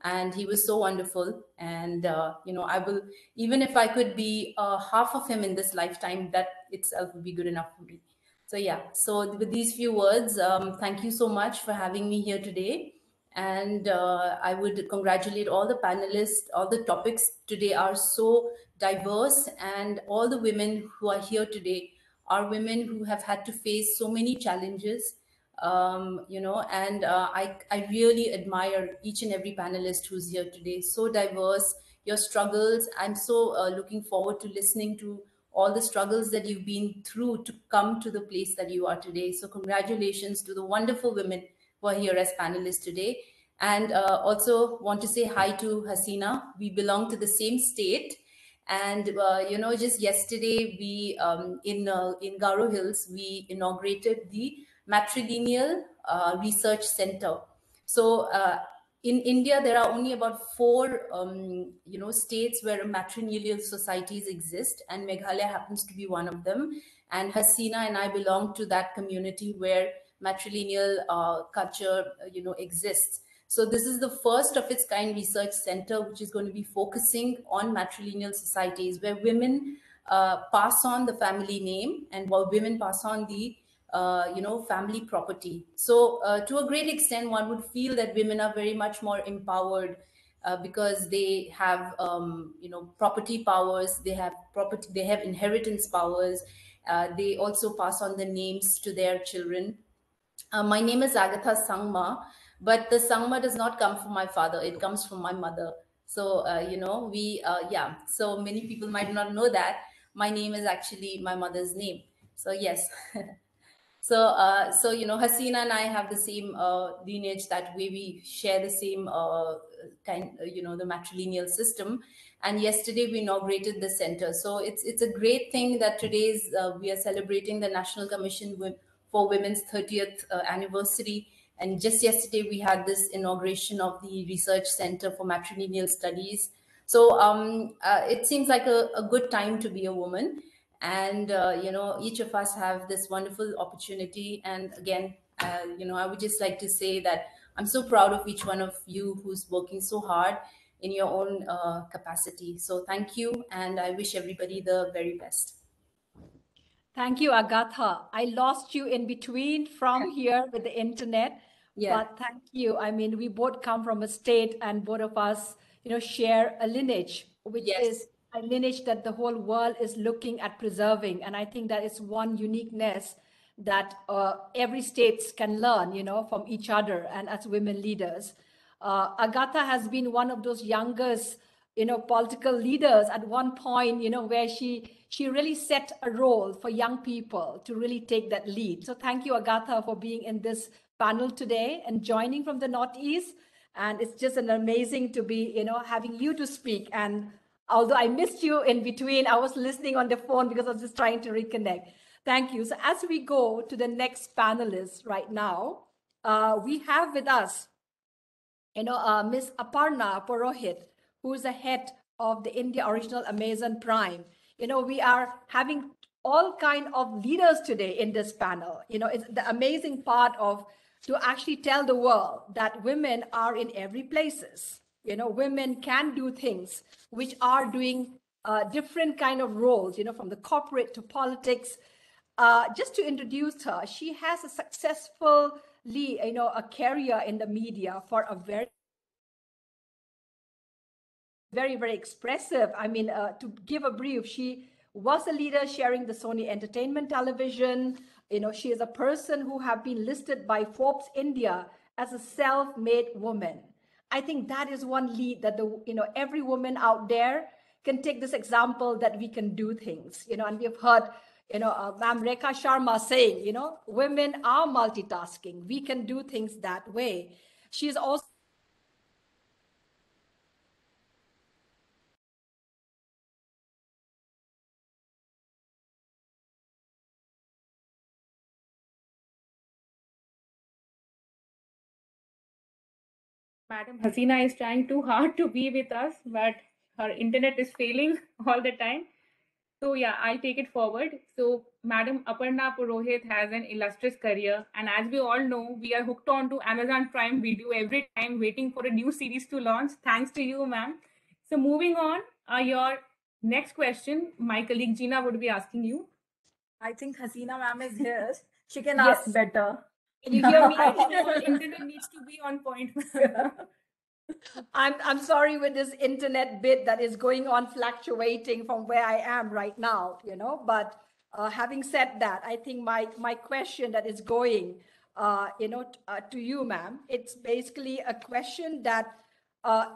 and he was so wonderful. And I will, even if I could be half of him in this lifetime, that itself would be good enough for me. So yeah, so with these few words, thank you so much for having me here today. And I would congratulate all the panelists. All the topics today are so diverse, and all the women who are here today are women who have had to face so many challenges. And I really admire each and every panelist who's here today. So diverse, your struggles. I'm so looking forward to listening to all the struggles that you've been through to come to the place that you are today. So congratulations to the wonderful women who are here as panelists today. And also want to say hi to Hasina. We belong to the same state. And just yesterday, we in Garo Hills, we inaugurated the Matrilineal Research Center. So in India, there are only about 4 states where matrilineal societies exist, and Meghalaya happens to be one of them. And Hasina and I belong to that community where matrilineal culture exists. So this is the first of its kind research center, which is going to be focusing on matrilineal societies, where women pass on the family name, and while women pass on the family property. So to a great extent, one would feel that women are very much more empowered because they have property powers, they have inheritance powers. They also pass on the names to their children. My name is Agatha Sangma, but the Sangma does not come from my father. It comes from my mother. So, so many people might not know that my name is actually my mother's name. So, yes. So, Hasina and I have the same lineage. That way, we share the same the matrilineal system. And yesterday, we inaugurated the center. So it's a great thing that today's we are celebrating the National Commission for Women's 30th anniversary. And just yesterday, we had this inauguration of the Research Center for Matrilineal Studies. So it seems like a good time to be a woman. And each of us have this wonderful opportunity. And again, I would just like to say that I'm so proud of each one of you who's working so hard in your own capacity. So thank you, and I wish everybody the very best.
Thank you, Agatha. I lost you in between from here with the internet, but thank you. I mean, we both come from a state, and both of us, share a lineage, which is a lineage that the whole world is looking at preserving. And I think that is one uniqueness that every state can learn, from each other, and as women leaders. Agatha has been one of those youngest, political leaders at one point, where she really set a role for young people to really take that lead. So thank you, Agatha, for being in this panel today and joining from the Northeast. And it's just an amazing to be, having you to speak. And although I missed you in between, I was listening on the phone because I was just trying to reconnect. Thank you. So as we go to the next panelist right now, we have with us, Ms. Aparna Purohit, who is the head of the India Original Amazon Prime. We are having all kind of leaders today in this panel. It's the amazing part of to actually tell the world that women are in every places. Women can do things which are doing different kind of roles, from the corporate to politics. Just to introduce her, she has a successful a career in the media for a very, very expressive. I mean, to give a brief, she was a leader sharing the Sony Entertainment Television. You know, she is a person who have been listed by Forbes India as a self-made woman. I think that is one lead that every woman out there can take this example that we can do things, and we've heard, Ma'am Rekha Sharma saying, women are multitasking. We can do things that way. She's also
Madam Hasina is trying too hard to be with us, but her internet is failing all the time. So yeah, I'll take it forward. So Madam Aparna Purohit has an illustrious career, and as we all know, we are hooked on to Amazon Prime Video every time, waiting for a new series to launch. Thanks to you, ma'am. So moving on, your next question, my colleague Gina would be asking you.
I think Hasina ma'am is here. She can
Yes.
ask better.
Can you hear me?
I think your internet needs to be on point.
I'm sorry with this internet bit that is going on fluctuating from where I am right now, but having said that, I think my question that is going, to you, ma'am, it's basically a question that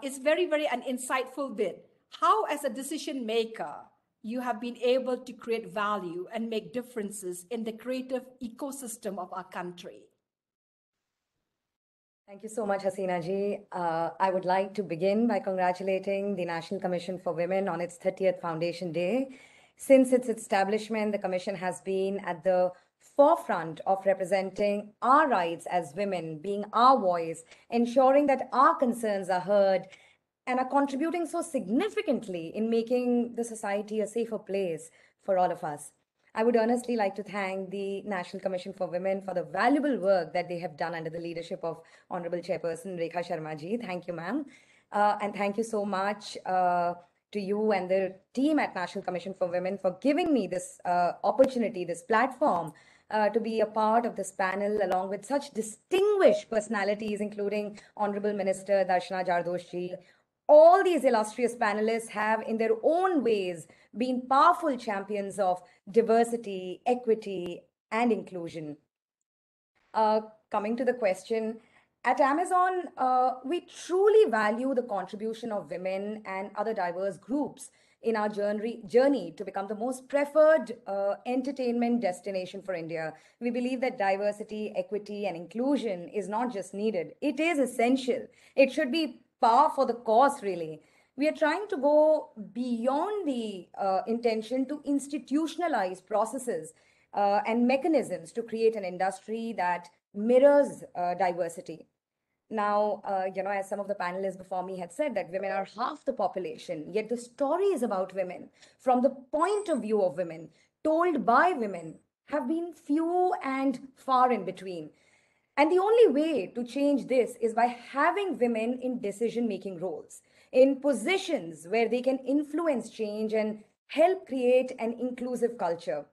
is very, very an insightful bit. How, as a decision maker, you have been able to create value and make differences in the creative ecosystem of our country?
Thank you so much, Hasina ji. I would like to begin by congratulating the National Commission for Women on its 30th Foundation Day. Since its establishment, the Commission has been at the forefront of representing our rights as women, being our voice, ensuring that our concerns are heard, and are contributing so significantly in making the society a safer place for all of us. I would earnestly like to thank the National Commission for Women for the valuable work that they have done under the leadership of Honorable Chairperson Rekha Sharma ji. Thank you, ma'am. And thank you so much to you and the team at National Commission for Women for giving me this opportunity, this platform to be a part of this panel along with such distinguished personalities, including Honorable Minister Darshana Jardosh ji. All these illustrious panelists have, in their own ways, been powerful champions of diversity, equity, and inclusion. Coming to the question, at Amazon, we truly value the contribution of women and other diverse groups in our journey to become the most preferred entertainment destination for India. We believe that diversity, equity, and inclusion is not just needed, it is essential. It should be par for the course, really. We are trying to go beyond the intention to institutionalize processes and mechanisms to create an industry that mirrors diversity. Now, as some of the panelists before me had said, that women are half the population, yet the stories about women, from the point of view of women, told by women, have been few and far in between. And the only way to change this is by having women in decision-making roles, in positions where they can influence change and help create an inclusive culture.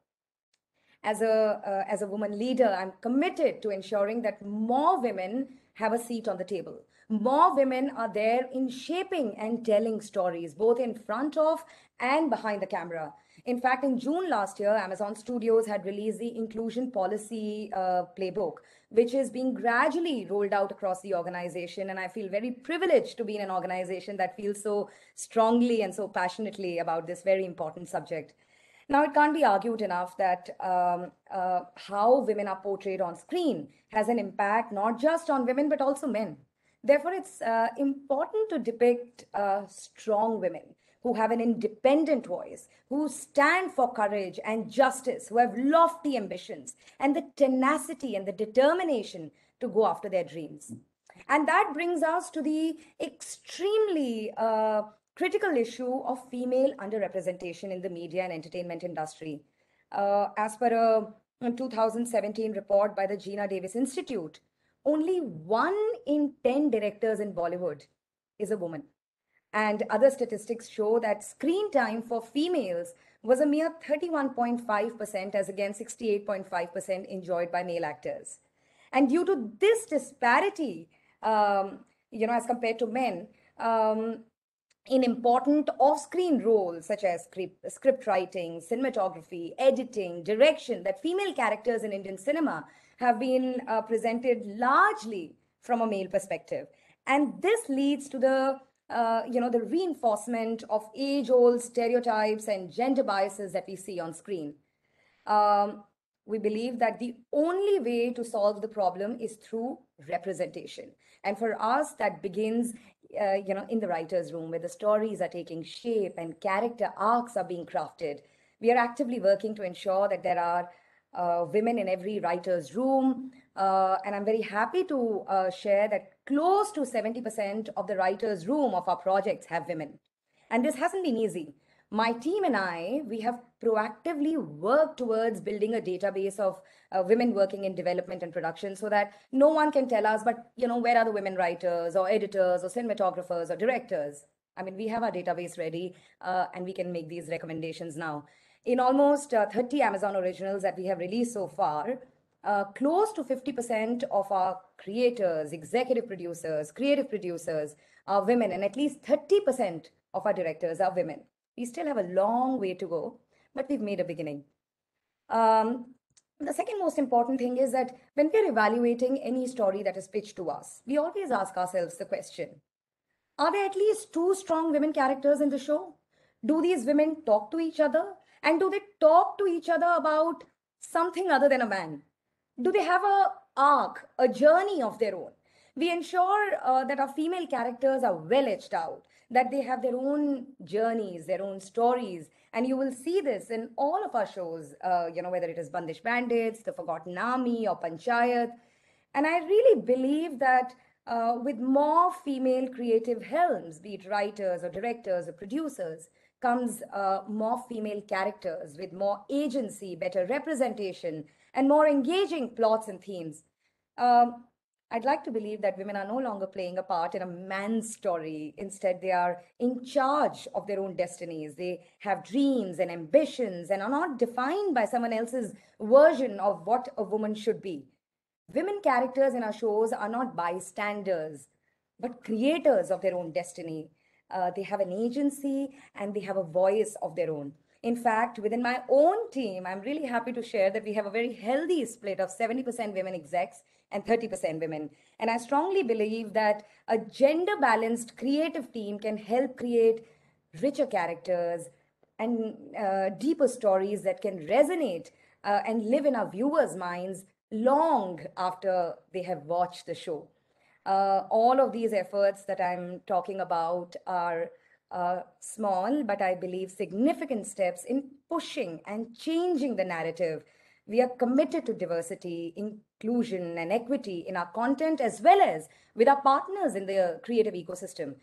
As a woman leader, I'm committed to ensuring that more women have a seat on the table. More women are there in shaping and telling stories, both in front of and behind the camera. In fact, in June last year, Amazon Studios had released the Inclusion Policy Playbook, which is being gradually rolled out across the organization. And I feel very privileged to be in an organization that feels so strongly and so passionately about this very important subject. Now, it can't be argued enough that how women are portrayed on screen has an impact not just on women, but also men. Therefore, it's important to depict strong women who have an independent voice, who stand for courage and justice, who have lofty ambitions and the tenacity and the determination to go after their dreams. And that brings us to the extremely critical issue of female underrepresentation in the media and entertainment industry. As per a 2017 report by the Gina Davis Institute, only 1 in 10 directors in Bollywood is a woman. And other statistics show that screen time for females was a mere 31.5% as against 68.5% enjoyed by male actors. And due to this disparity, as compared to men, in important off-screen roles such as script writing, cinematography, editing, direction, that female characters in Indian cinema have been presented largely from a male perspective. And this leads to the the reinforcement of age-old stereotypes and gender biases that we see on screen. We believe that the only way to solve the problem is through representation. And for us, that begins, in the writer's room, where the stories are taking shape and character arcs are being crafted. We are actively working to ensure that there are women in every writer's room. And I'm very happy to share that close to 70% of the writer's room of our projects have women. And this hasn't been easy. My team and I, we have proactively worked towards building a database of women working in development and production, so that no one can tell us, but where are the women writers or editors or cinematographers or directors? I mean, we have our database ready and we can make these recommendations now. In almost 30 Amazon originals that we have released so far, close to 50% of our creators, executive producers, creative producers are women, and at least 30% of our directors are women. We still have a long way to go, but we've made a beginning. The second most important thing is that when we're evaluating any story that is pitched to us, we always ask ourselves the question, are there at least 2 strong women characters in the show? Do these women talk to each other? And do they talk to each other about something other than a man? Do they have an arc, a journey of their own? We ensure that our female characters are well etched out, that they have their own journeys, their own stories. And you will see this in all of our shows, whether it is Bandish Bandits, The Forgotten Army, or Panchayat. And I really believe that with more female creative helms, be it writers or directors or producers, comes more female characters with more agency, better representation, and more engaging plots and themes. I'd like to believe that women are no longer playing a part in a man's story. Instead, they are in charge of their own destinies. They have dreams and ambitions and are not defined by someone else's version of what a woman should be. Women characters in our shows are not bystanders, but creators of their own destiny. They have an agency and they have a voice of their own. In fact, within my own team, I'm really happy to share that we have a very healthy split of 70% women execs and 30% women. And I strongly believe that a gender-balanced creative team can help create richer characters and deeper stories that can resonate and live in our viewers' minds long after they have watched the show. All of these efforts that I'm talking about are small, but I believe significant steps in pushing and changing the narrative. We are committed to diversity, inclusion, and equity in our content, as well as with our partners in the creative ecosystem.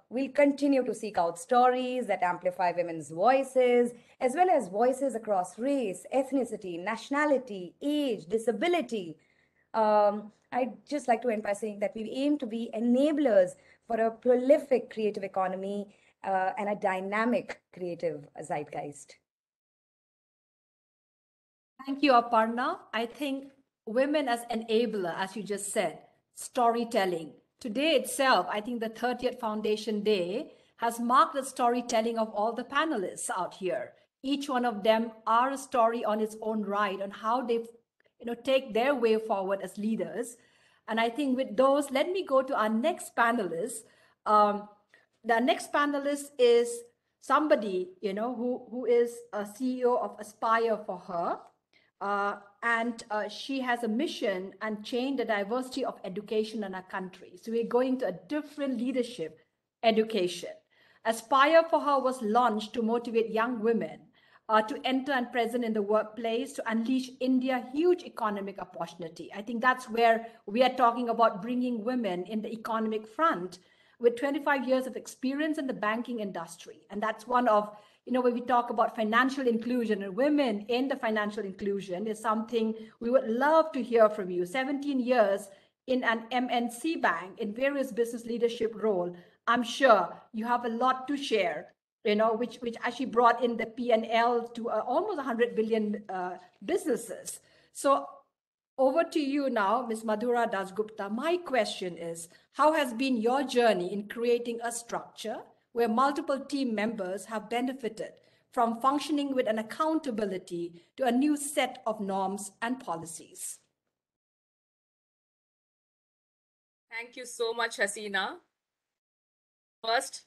We'll continue to seek out stories that amplify women's voices, as well as voices across race, ethnicity, nationality, age, disability. I'd just like to end by saying that we aim to be enablers for a prolific creative economy and a dynamic creative zeitgeist.
Thank you, Aparna. I think women as enabler, as you just said, storytelling. Today itself, I think the 30th Foundation Day has marked the storytelling of all the panelists out here. Each one of them are a story on its own right on how they take their way forward as leaders. And I think with those, let me go to our next panelist. The next panelist is somebody, who is a CEO of Aspire for Her. And she has a mission and change the diversity of education in our country. So we're going to a different leadership education. Aspire for Her was launched to motivate young women to enter and present in the workplace, to unleash India's huge economic opportunity. I think that's where we are talking about bringing women in the economic front with 25 years of experience in the banking industry. And that's one of, when we talk about financial inclusion and women in the financial inclusion is something we would love to hear from you. 17 years in an MNC bank in various business leadership role. I'm sure you have a lot to share, which actually brought in the P&L to almost 100 billion businesses. So over to you now, Ms. Madhura Dasgupta. My question is, how has been your journey in creating a structure where multiple team members have benefited from functioning with an accountability to a new set of norms and policies.
Thank you so much, Hasina. First,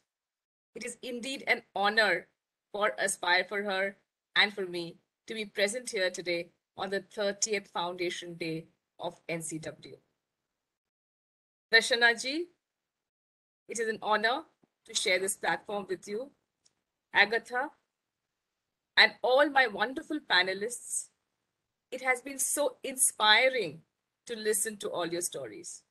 it is indeed an honor for Aspire for Her and for me to be present here today on the 30th Foundation Day of NCW. Darshana ji, it is an honor to share this platform with you. Agatha, and all my wonderful panelists, it has been so inspiring to listen to all your stories.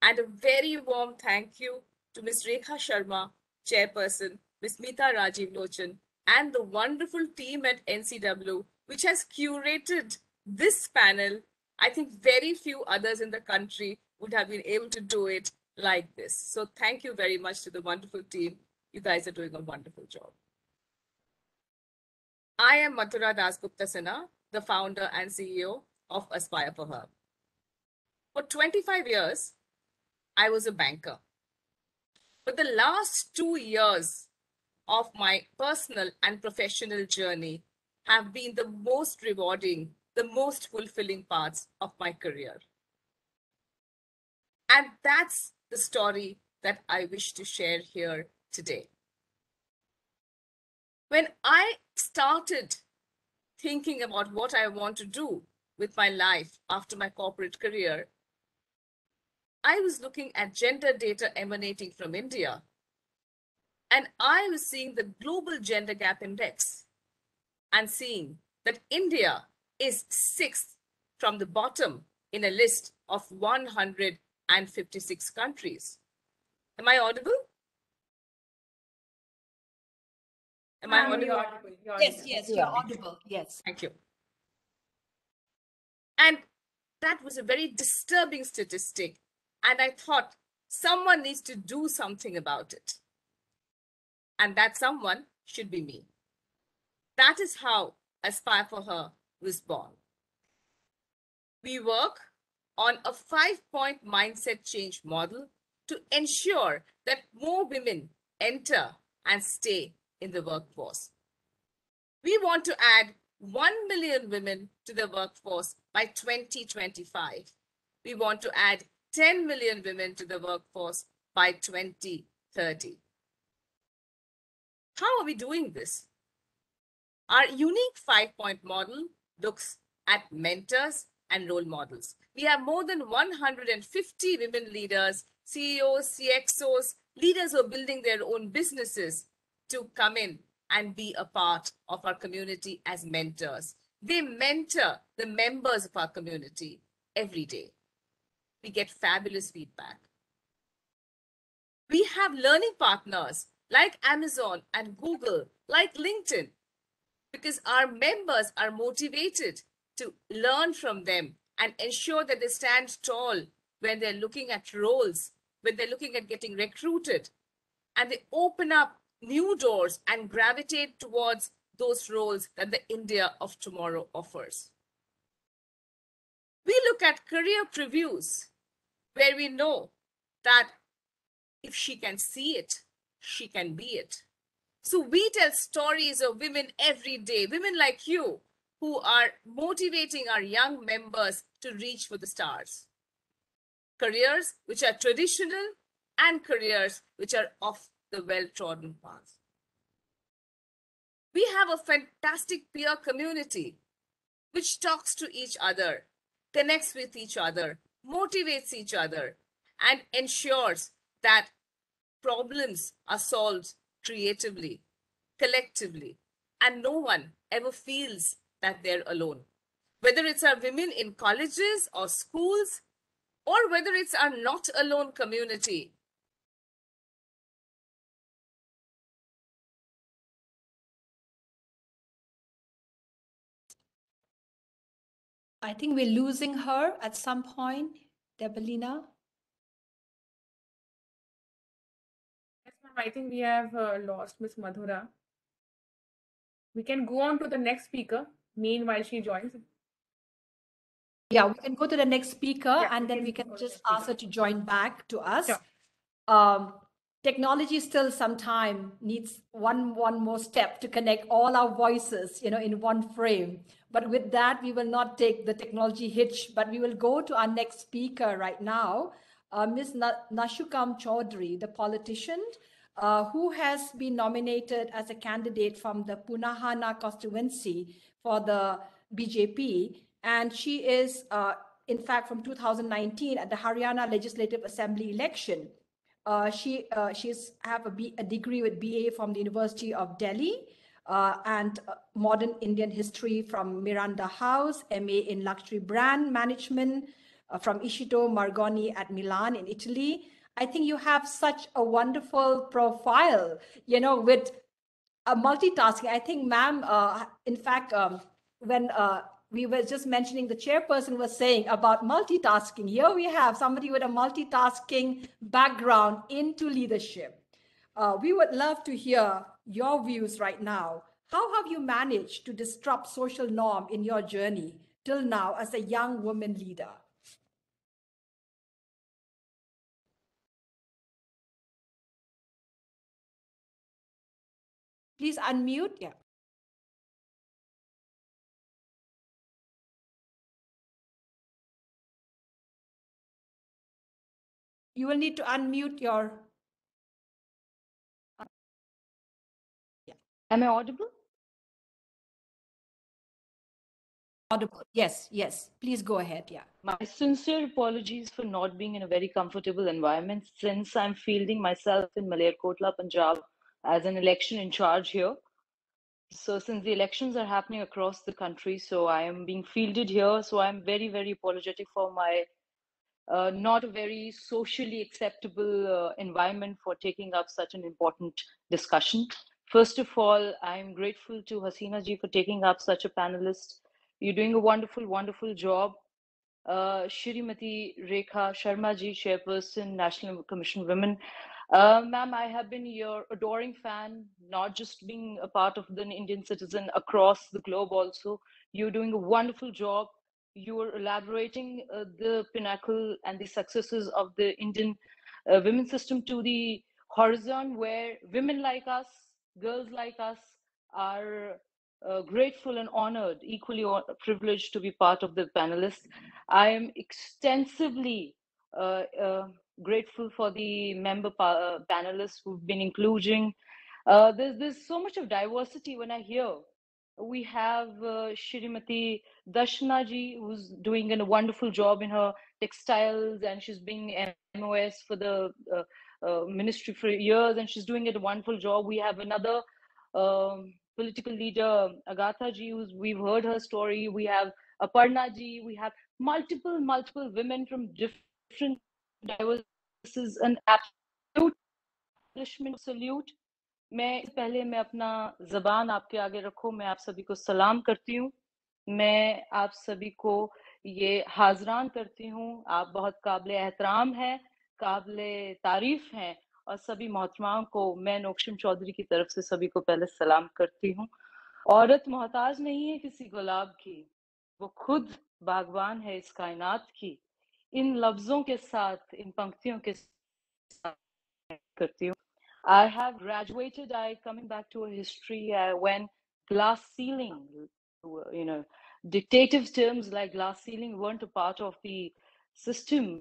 And a very warm thank you to Ms. Rekha Sharma, Chairperson, Ms. Meeta Rajiv Lochan, and the wonderful team at NCW, which has curated this panel. I think very few others in the country would have been able to do it like this. So thank you very much to the wonderful team. You guys are doing a wonderful job. I am Mathura Dasgupta Sinha, the founder and CEO of Aspire for Her. For 25 years, I was a banker. But the last 2 years of my personal and professional journey have been the most rewarding, the most fulfilling parts of my career. And that's the story that I wish to share here today. When I started thinking about what I want to do with my life after my corporate career, I was looking at gender data emanating from India, and I was seeing the Global Gender Gap Index and seeing that India is 6th from the bottom in a list of 156 countries. Am I audible? Am I audible?
Yes, you're audible. Yes.
Thank you. And that was a very disturbing statistic. And I thought someone needs to do something about it. And that someone should be me. That is how Aspire for Her was born. We work on a 5-point mindset change model to ensure that more women enter and stay in the workforce. We want to add 1 million women to the workforce by 2025. We want to add 10 million women to the workforce by 2030. How are we doing this? Our unique 5-point model looks at mentors and role models. We have more than 150 women leaders, CEOs, CXOs, leaders who are building their own businesses to come in and be a part of our community as mentors. They mentor the members of our community every day. We get fabulous feedback. We have learning partners like Amazon and Google, like LinkedIn, because our members are motivated to learn from them and ensure that they stand tall when they're looking at roles, when they're looking at getting recruited, and they open up new doors and gravitate towards those roles that the India of tomorrow offers. We look at career previews where we know that if she can see it, she can be it. So we tell stories of women every day, women like you, who are motivating our young members to reach for the stars. Careers which are traditional and careers which are off the well-trodden path. We have a fantastic peer community which talks to each other, connects with each other, motivates each other, and ensures that problems are solved creatively, collectively, and no one ever feels that they're alone. Whether it's our women in colleges or schools, or whether it's our Not Alone community.
I think we're losing her at some point, Debelina.
Yes, ma'am. I think we have lost Miss Madhura. We can go on to the next speaker. Meanwhile, she joins.
Yeah, we can go to the next speaker,
Yeah,
and then we can
go to
just
the
ask her to join back to us.
Sure.
technology still sometime needs one more step to connect all our voices, in one frame. But with that, we will not take the technology hitch, but we will go to our next speaker right now, Ms. Nashukam Chaudhary, the politician, who has been nominated as a candidate from the Punahana constituency for the BJP. And she is, in fact, from 2019 at the Haryana Legislative Assembly election. She's have a degree with BA from the University of Delhi and modern Indian history from Miranda House, MA in luxury brand management from Ishito Margoni at Milan in Italy. I think you have such a wonderful profile, with multitasking. I think, ma'am, in fact, when we were just mentioning, the chairperson was saying about multitasking. Here we have somebody with a multitasking background into leadership. We would love to hear your views right now. How have you managed to disrupt social norm in your journey till now as a young woman leader? Please unmute. Yeah. You will need to unmute your... Yeah.
Am I audible?
Audible. Yes, yes. Please go ahead. Yeah.
My sincere apologies for not being in a very comfortable environment since I'm fielding myself in Malerkotla, Punjab as an election in charge here. So since the elections are happening across the country, so I am being fielded here. So I'm very, very apologetic for my not a very socially acceptable environment for taking up such an important discussion. First of all, I'm grateful to Hasina ji for taking up such a panelist. You're doing a wonderful, wonderful job. Shrimati Rekha Sharma ji, Chairperson, National Commission Women. Ma'am, I have been your adoring fan, not just being a part of the Indian citizen across the globe also. You're doing a wonderful job. You're elaborating the pinnacle and the successes of the Indian women's system to the horizon where women like us, girls like us are grateful and honored, equally privileged to be part of the panelists. I am extensively grateful for the member panelists who've been including. There's so much of diversity when I hear. We have Shrimati Darshana ji, who's doing a wonderful job in her textiles, and she's being MOS for the ministry for years, and she's doing a wonderful job. We have another political leader, Agatha ji, we've heard her story. We have Aparna ji. We have multiple women from different diverse. This is an absolute accomplishment. Salute. मैं अपना ज़बान आपके आगे रखूं, मैं आप सभी को सलाम करती हूँ. मैं आप सभी को ये हाज़रान करती हूँ. आप बहुत काबिल एहतराम हैं, काबिल तारीफ हैं, और सभी मोहतरमाओं को मैं नोकशिम चौधरी की तरफ से सभी को पहले सलाम करती हूँ. औरत मोहताज नहीं है किसी गुलाब की, वो खुद बागबान है इस कायनात की. इन लफ्जों के साथ, इन पंक्तियों के साथ करती हूँ. I have graduated. Coming back to a history, when glass ceiling, dictative terms like glass ceiling weren't a part of the system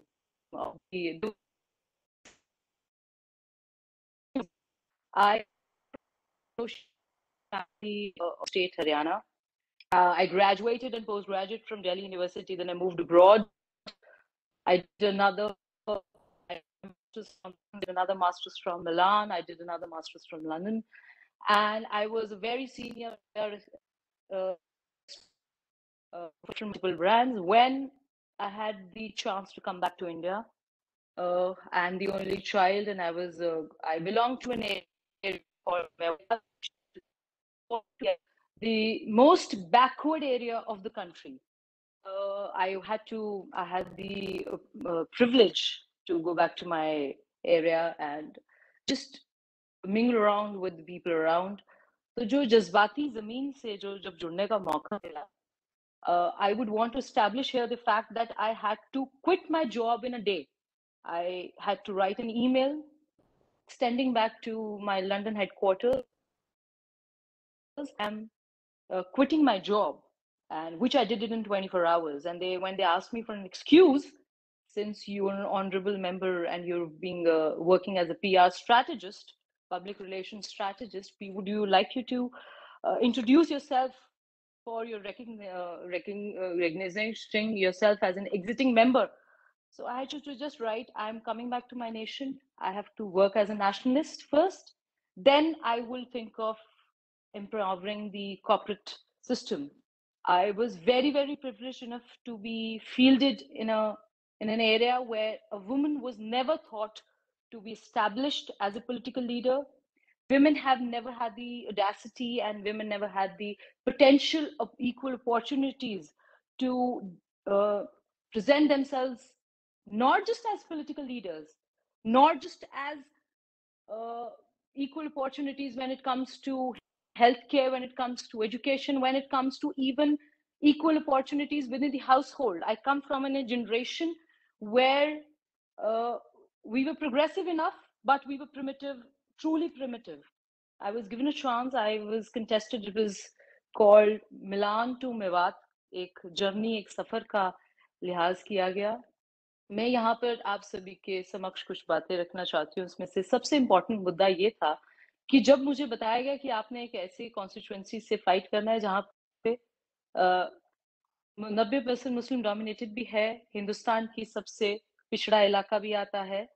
of the. I state Haryana. I graduated and postgraduate from Delhi University. Then I moved abroad. I did another master's from Milan. I did another master's from London, and I was a very senior from multiple brands when I had the chance to come back to India. I'm the only child, and I belong to an area called the most backward area of the country. I had the privilege to go back to my area and just mingle around with the people around. तो जो जज्बाती ज़मीन से जब जुड़ने का मौका मिला, I would want to establish here the fact that I had to quit my job in a day. I had to write an email extending back to my London headquarters, I'm quitting my job, and which I did it in 24 hours. And when they asked me for an excuse, since you're an honorable member and you're being working as a PR strategist, public relations strategist, would you like you to introduce yourself for your recognizing yourself as an exiting member? So I had to just write, I'm coming back to my nation. I have to work as a nationalist first. Then I will think of empowering the corporate system. I was very, very privileged enough to be fielded in an area where a woman was never thought to be established as a political leader. Women have never had the audacity, and women never had the potential of equal opportunities to present themselves not just as political leaders, not just as equal opportunities when it comes to healthcare, when it comes to education, when it comes to even equal opportunities within the household. I come from a generation where we were progressive enough, but we were primitive, truly primitive. I was given a chance. I was contested. It was called Milan to Mewat, एक journey, एक सफर का लिहाज किया गया. मैं यहाँ पर आप सभी के समक्ष कुछ बातें रखना चाहती हूँ. उसमें से सबसे इम्पोर्टेंट मुद्दा ये था कि जब मुझे बताया गया कि आपने एक ऐसी कॉन्स्टिट्यूएंसी से फाइट करना है जहाँ पे 90% मुस्लिम डोमिनेटेड भी है, हिंदुस्तान की सबसे पिछड़ा इलाका भी आता है,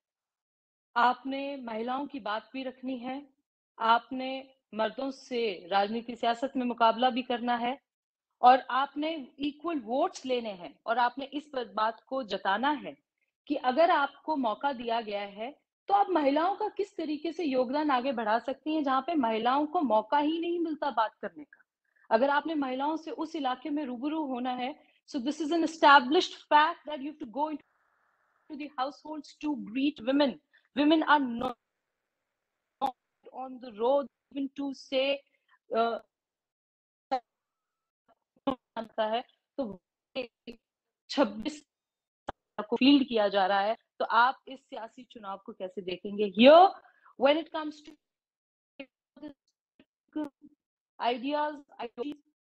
आपने महिलाओं की बात भी रखनी है, आपने मर्दों से राजनीति सियासत में मुकाबला भी करना है, और आपने इक्वल वोट्स लेने हैं, और आपने इस बात को जताना है कि अगर आपको मौका दिया गया है तो आप महिलाओं का किस तरीके से योगदान आगे बढ़ा सकती हैं जहां पे महिलाओं को मौका ही नहीं मिलता बात करने का. अगर आपने महिलाओं से उस इलाके में रूबरू होना है, so this is an established fact that you have to go into the households to greet women. Women are not on the road even to say है, तो 26 को फील्ड किया जा रहा है, तो आप इस सियासी चुनाव को कैसे देखेंगे? Here, when it comes to ideas,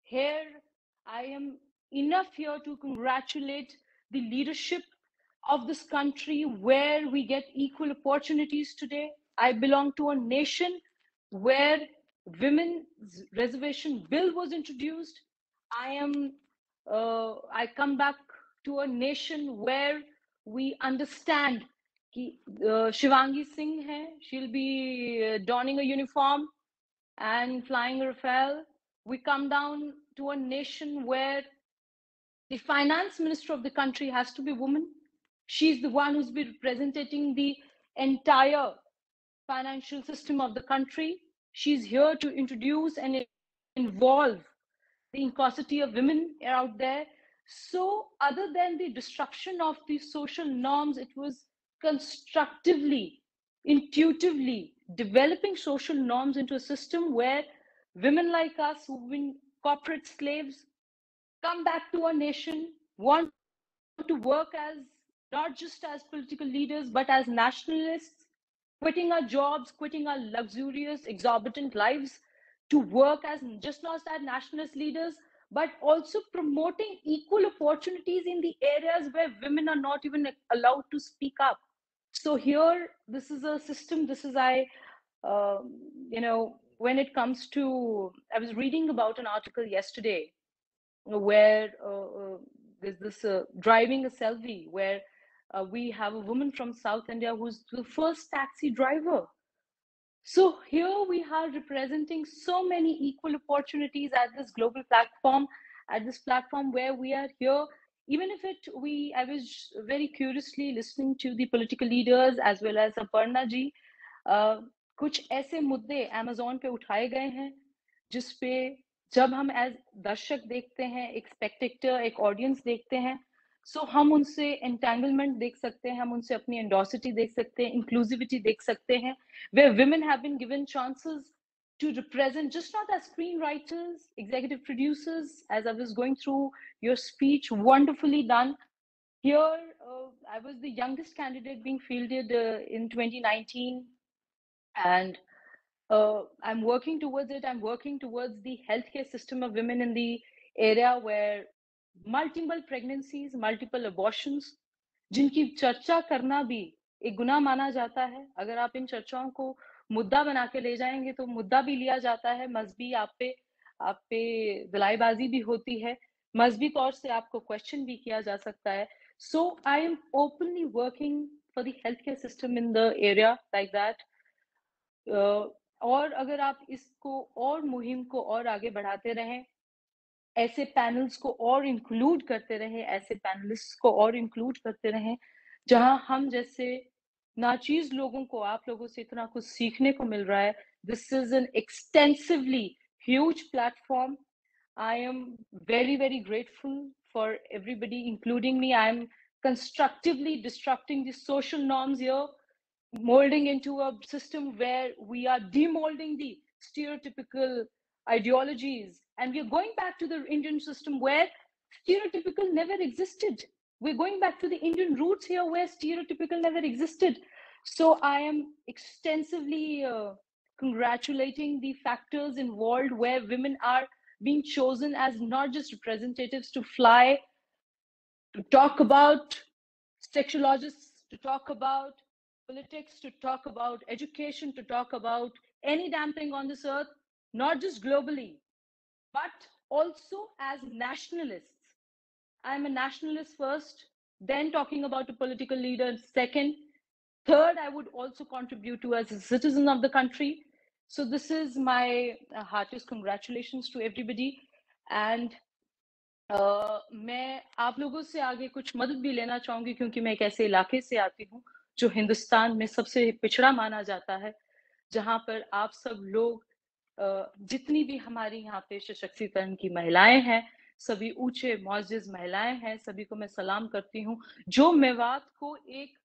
here I am enough here to congratulate the leadership of this country where we get equal opportunities today. I belong to a nation where women's reservation bill was introduced. I come back to a nation where we understand कि Shivangi Singh hai, she'll be donning a uniform and flying a Rafale. We come down to a nation where the finance minister of the country has to be a woman. She's the one who's been representing the entire financial system of the country. She's here to introduce and involve the inclusivity of women out there. So other than the destruction of the social norms, it was constructively, intuitively developing social norms into a system where women like us who've been corporate slaves come back to our nation, want to work as not just as political leaders, but as nationalists, quitting our jobs, quitting our luxurious, exorbitant lives to work as just not as nationalist leaders, but also promoting equal opportunities in the areas where women are not even allowed to speak up. So here, this is a system, when it comes to, I was reading about an article yesterday where there's this driving a selfie where we have a woman from South India who's the first taxi driver. So here we are representing so many equal opportunities at this global platform, where we are here. Even if I was very curiously listening to the political leaders as well as Aparna ji, कुछ ऐसे मुद्दे Amazon पे उठाए गए हैं जिसपे जब हम एज दर्शक देखते हैं, एक स्पेक्टेटर, एक ऑडियंस देखते हैं, सो हम उनसे एंटेंगलमेंट देख सकते हैं, हम उनसे अपनी एंडोसिटी देख सकते हैं, इंक्लूसिविटी देख सकते हैं, where women have been given chances to represent just not as screenwriters, executive producers, as I was going through your speech, wonderfully done. Here, I was the youngest candidate being fielded in 2019. And I'm working towards it. I'm working towards the healthcare system of women in the area where multiple pregnancies, multiple abortions, जिनकी चर्चा करना भी एक गुनाह माना जाता है. अगर आप इन चर्चाओं को मुद्दा बना के ले जाएंगे तो मुद्दा भी लिया जाता है, मजहबी आप पे दलाईबाजी भी होती है, मजहबी तौर से आपको क्वेश्चन भी किया जा सकता है. So I am openly working for the healthcare system in the area like that. और अगर आप इसको और मुहिम को और आगे बढ़ाते रहें, ऐसे पैनल्स को और इंक्लूड करते रहें, ऐसे पैनलिस्ट्स को और इंक्लूड करते रहें, जहां हम जैसे नाचीज लोगों को, आप लोगों से इतना कुछ सीखने को मिल रहा है. This is an extensively huge platform. I am very, very grateful for everybody, including me. I am constructively disrupting the social norms here, molding into a system where we are demolding the stereotypical ideologies, and we're going back to the Indian system where stereotypical never existed. We're going back to the Indian roots here where stereotypical never existed. So I am extensively congratulating the factors involved where women are being chosen as not just representatives to fly, to talk about sexologists, to talk about politics, to talk about education, to talk about any damn thing on this earth, not just globally, but also as nationalists. I'm a nationalist first, then talking about a political leader second. Third, I would also contribute to as a citizen of the country. So this is my heartiest congratulations to everybody. And मैं आप लोगों से आगे कुछ मदद भी लेना चाहूंगी, क्योंकि मैं एक ऐसे इलाके से आती हूँ जो हिंदुस्तान में सबसे पिछड़ा माना जाता है, जहां पर आप सब लोग जितनी भी हमारी यहाँ पे सशक्तिकरण की महिलाएं हैं, सभी ऊंचे मुअज़्ज़िज़ महिलाएं हैं, सभी को मैं सलाम करती हूँ. जो मेवात को एक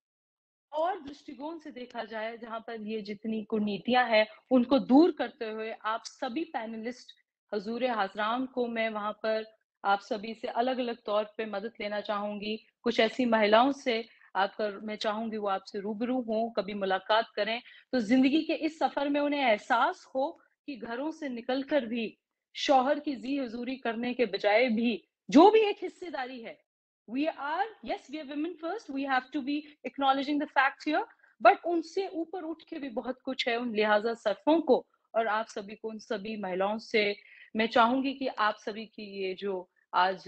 और दृष्टिकोण से देखा जाए, जहां पर ये जितनी कुनीतियां हैं उनको दूर करते हुए आप सभी पैनलिस्ट हजूर हाजरान को मैं वहां पर आप सभी से अलग अलग तौर पे मदद लेना चाहूंगी. कुछ ऐसी महिलाओं से आकर मैं चाहूंगी वो आपसे रूबरू हों, कभी मुलाकात करें, तो जिंदगी के इस सफर में उन्हें एहसास हो कि घरों से निकलकर भी शौहर की जी हुजूरी करने के बजाय भी जो भी एक हिस्सेदारी है, we are women first, we have to be acknowledging the facts here, but उनसे ऊपर उठ के भी बहुत कुछ है. उन लिहाजा सरफों को और आप सभी को, उन सभी महिलाओं से मैं चाहूंगी कि आप सभी की ये जो आज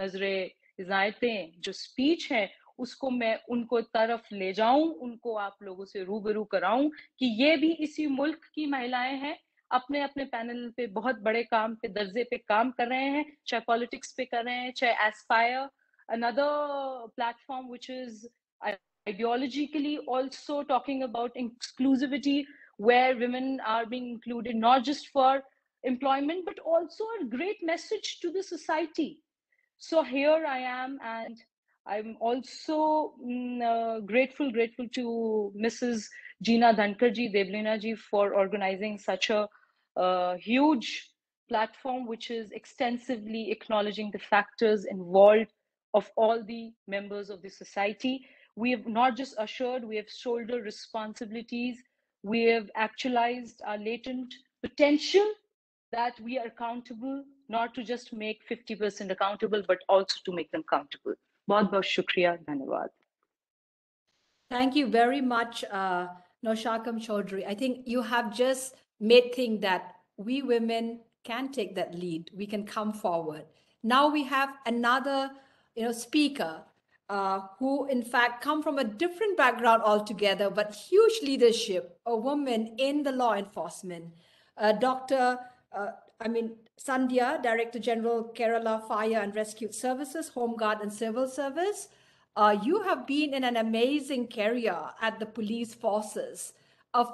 नजरे इजायतें जो स्पीच है उसको मैं उनको तरफ ले जाऊं, उनको आप लोगों से रूबरू कराऊं कि ये भी इसी मुल्क की महिलाएं हैं, अपने अपने पैनल पे बहुत बड़े काम पे, दर्जे पे काम कर रहे हैं, चाहे पॉलिटिक्स पे कर रहे हैं, चाहे Aspire, another platform which is ideologically also talking about inclusivity, where women are being included not just for employment but also a great message to the society. So here I am, and I'm also grateful to Mrs. Jeena Dhankarji, Devlina ji, for organizing such a huge platform which is extensively acknowledging the factors involved of all the members of the society. We have not just assured, we have shouldered responsibilities, we have actualized our latent potential, that we are accountable, not to just make 50% accountable, but also to make them countable. बहुत बहुत शुक्रिया, धन्यवाद.
Thank you very much, Noshakam Chaudhary. I think you have just made think that we women can take that lead. We can come forward. Now we have another, speaker who, in fact, come from a different background altogether, but huge leadership. A woman in the law enforcement, Dr. Sandhya, Director General, Kerala Fire and Rescue Services, Home Guard and Civil Service. You have been in an amazing career at the police forces,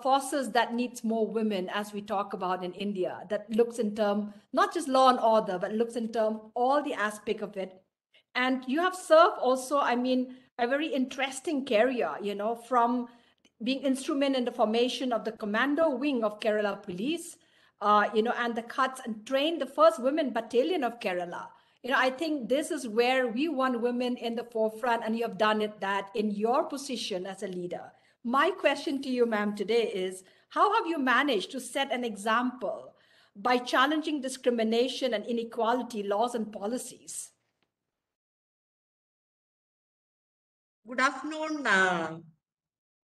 forces that needs more women, as we talk about in India, that looks in term, not just law and order, but looks in term all the aspect of it. And you have served also, a very interesting career, from being instrument in the formation of the commando wing of Kerala Police, and the cuts and trained the first women battalion of Kerala. I think this is where we want women in the forefront, and you have done it that in your position as a leader. My question to you, ma'am, today is, How have you managed to set an example by challenging discrimination and inequality laws and policies?
Good afternoon,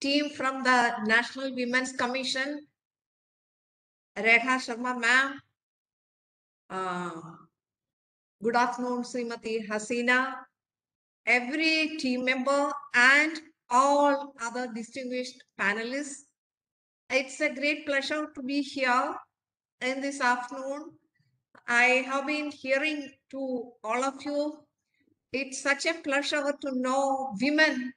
team from the National Women's Commission, Rekha Sharma ma'am. Good afternoon, Srimati Hasina, every team member and all other distinguished panelists. It's a great pleasure to be here in this afternoon. I have been hearing to all of you. It's such a pleasure to know women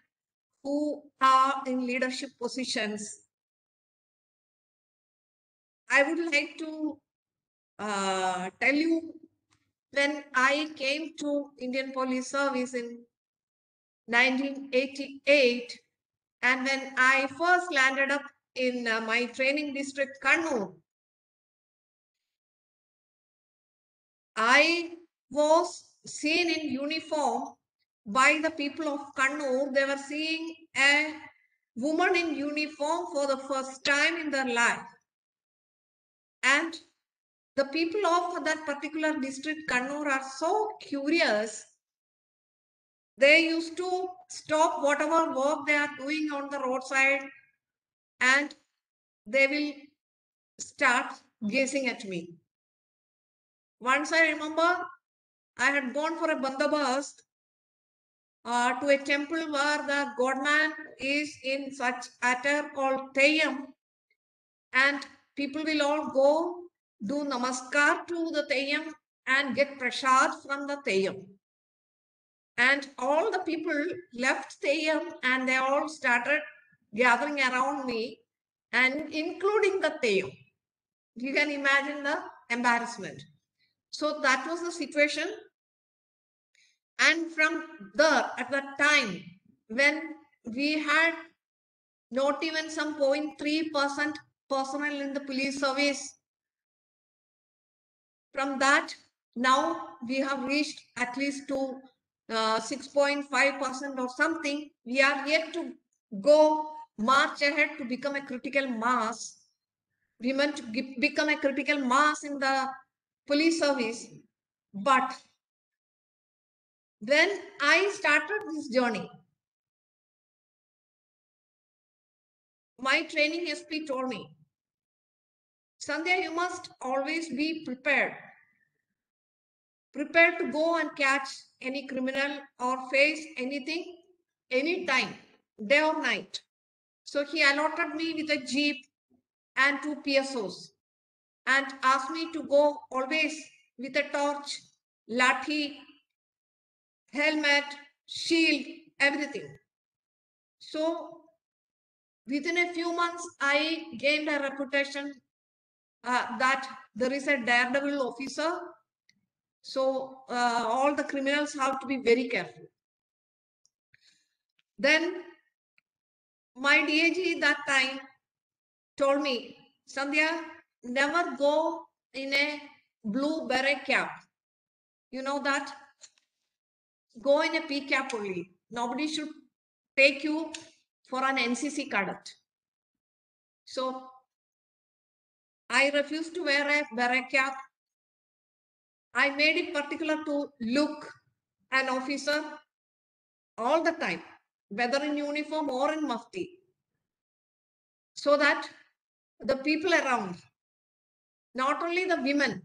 who are in leadership positions. I would like to tell you, when I came to Indian Police Service in 1988, and when I first landed up in my training district, Kannur, I was seen in uniform by the people of Kannur. They were seeing a woman in uniform for the first time in their life. And the people of that particular district, Kannur, are so curious. They used to stop whatever work they are doing on the roadside and they will start gazing at me. Once I remember, I had gone for a bandobast to a temple where the godman is in such attire called Theyyam, and people will all go do namaskar to the Theyyam and get prasad from the Theyyam. And all the people left Theyyam and they all started gathering around me, and including the Theyyam. You can imagine the embarrassment. So that was the situation. And from there, at that time, when we had not even some 0.3% personnel in the police service, from that, now we have reached at least to 6.5% or something. We are yet to go march ahead to become a critical mass. We meant to become a critical mass in the police service. But when I started this journey, my training SP told me, Sandhya, you must always be prepared. Prepared to go and catch any criminal or face anything, anytime, day or night. So he allotted me with a jeep and 2 PSOs and asked me to go always with a torch, lathi, helmet, shield, everything. So within a few months, I gained a reputation that there is a daredevil officer. So all the criminals have to be very careful. Then my DAG that time told me, Sandhya, never go in a blue beret cap. You know that? Go in a P cap only. Nobody should take you for an NCC cadet. So I refused to wear a beret cap. I made it particular to look an officer all the time, whether in uniform or in mufti, so that the people around, not only the women,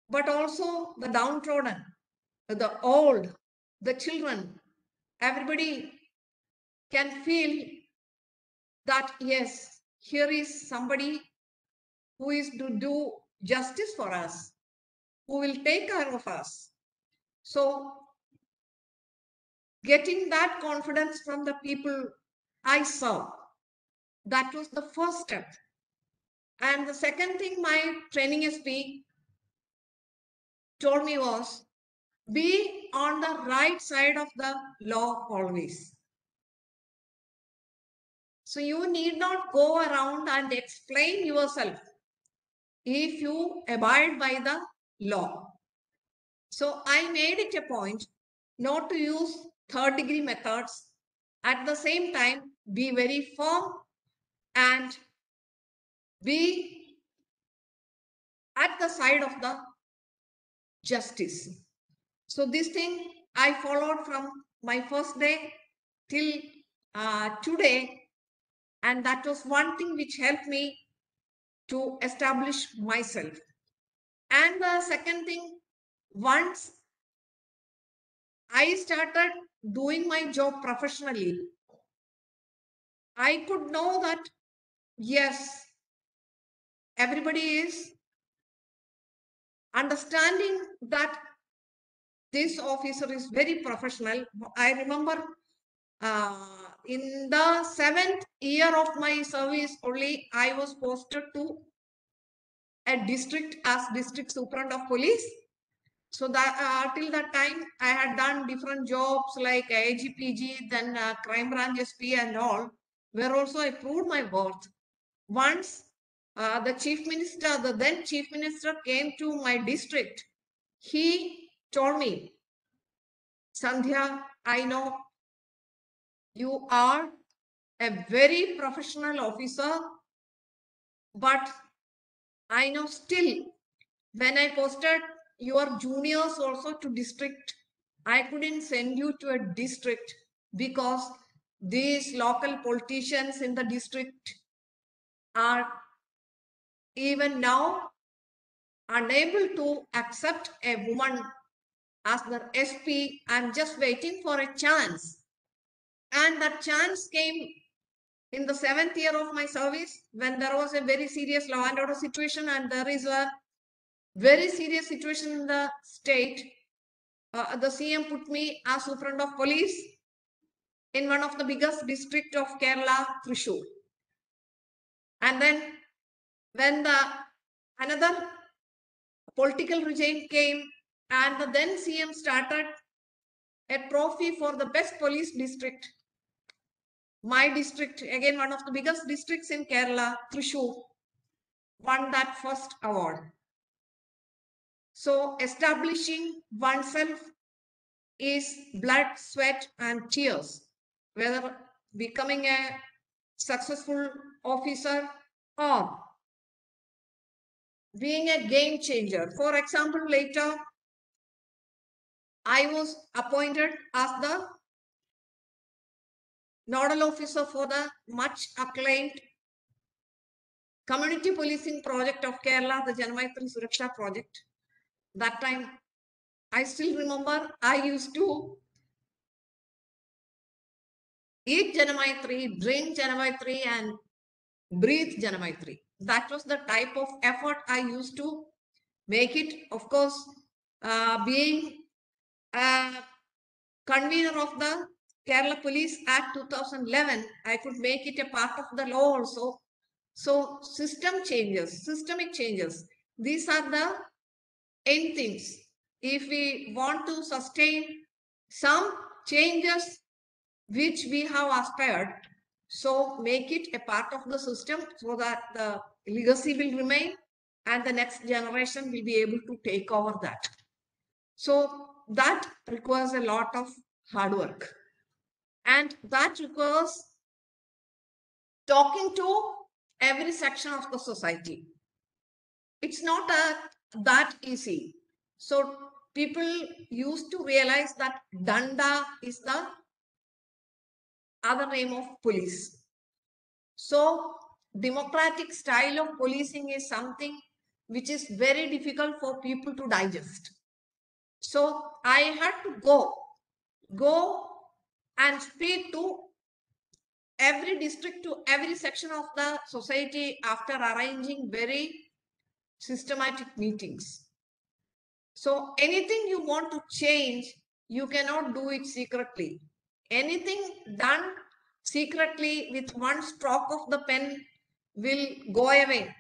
but also the downtrodden, the old, the children, everybody can feel that, yes, here is somebody who is to do justice for us, who will take care of us. So getting that confidence from the people I saw, that was the first step. And the second thing my training SP told me was, be on the right side of the law always. So you need not go around and explain yourself if you abide by the law. So I made it a point not to use third degree methods. At the same time, be very firm and be at the side of the justice. So this thing I followed from my first day till today, and that was one thing which helped me to establish myself. And the second thing, once I started doing my job professionally, I could know that, yes, everybody is understanding that this officer is very professional. I remember in the 7th year of my service only, I was posted to a district as district superintendent of police. So that till that time, I had done different jobs like AGPG, then crime branch SP and all, where also I proved my worth. Once the chief minister, the then chief minister came to my district, he told me, Sandhya, I know you are a very professional officer, but I know still when I posted your juniors also to district, I couldn't send you to a district because these local politicians in the district are even now unable to accept a woman as their SP. I'm just waiting for a chance. And that chance came in the 7th year of my service when there was a very serious law and order situation, and there is a very serious situation in the state. The CM put me as superintendent of police in one of the biggest district of Kerala, Thrissur. And then when another political regime came, and the then CM started a trophy for the best police district. My district, again one of the biggest districts in Kerala, Thrissur, won that first award. So establishing oneself is blood, sweat, and tears, whether becoming a successful officer or being a game changer. For example, later I was appointed as the nodal officer for the much acclaimed community policing project of Kerala, the Janamaitri Suraksha project. That time, I still remember I used to eat Janamaitri, drink Janamaitri, and breathe Janamaitri. That was the type of effort I used to make it. Of course, being a convener of the Kerala Police Act 2011, I could make it a part of the law also. So system changes, systemic changes. These are the end things. If we want to sustain some changes which we have aspired, so make it a part of the system so that the legacy will remain and the next generation will be able to take over that. So that requires a lot of hard work, and that requires talking to every section of the society. It's not that easy. So people used to realize that Danda is the other name of police. So democratic style of policing is something which is very difficult for people to digest. So I had to go and speak to every district, to every section of the society after arranging very systematic meetings. So anything you want to change, you cannot do it secretly. Anything done secretly with one stroke of the pen will go away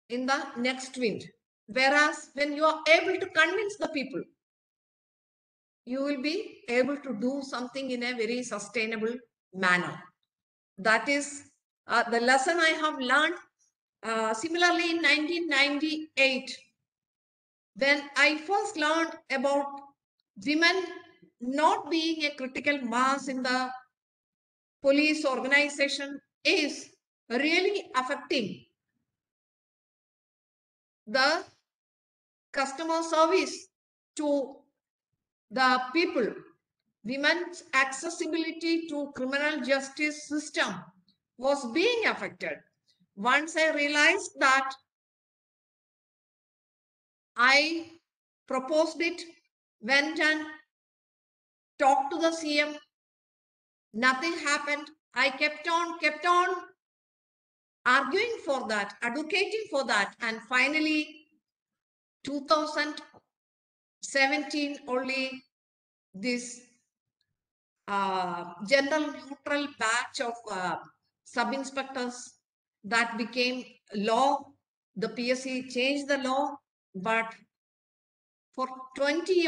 in the next wind. Whereas when you are able to convince the people, you will be able to do something in a very sustainable manner. That is the lesson I have learned. Similarly, in 1998, when I first learned about women not being a critical mass in the police organization is really affecting the customer service to the people. Women's accessibility to criminal justice system was being affected. Once I realized that, I proposed it, went and talked to the CM. Nothing happened. I kept on arguing for that, advocating for that. And finally, 2017, only this gender neutral batch of sub-inspectors that became law. The PSC changed the law, but for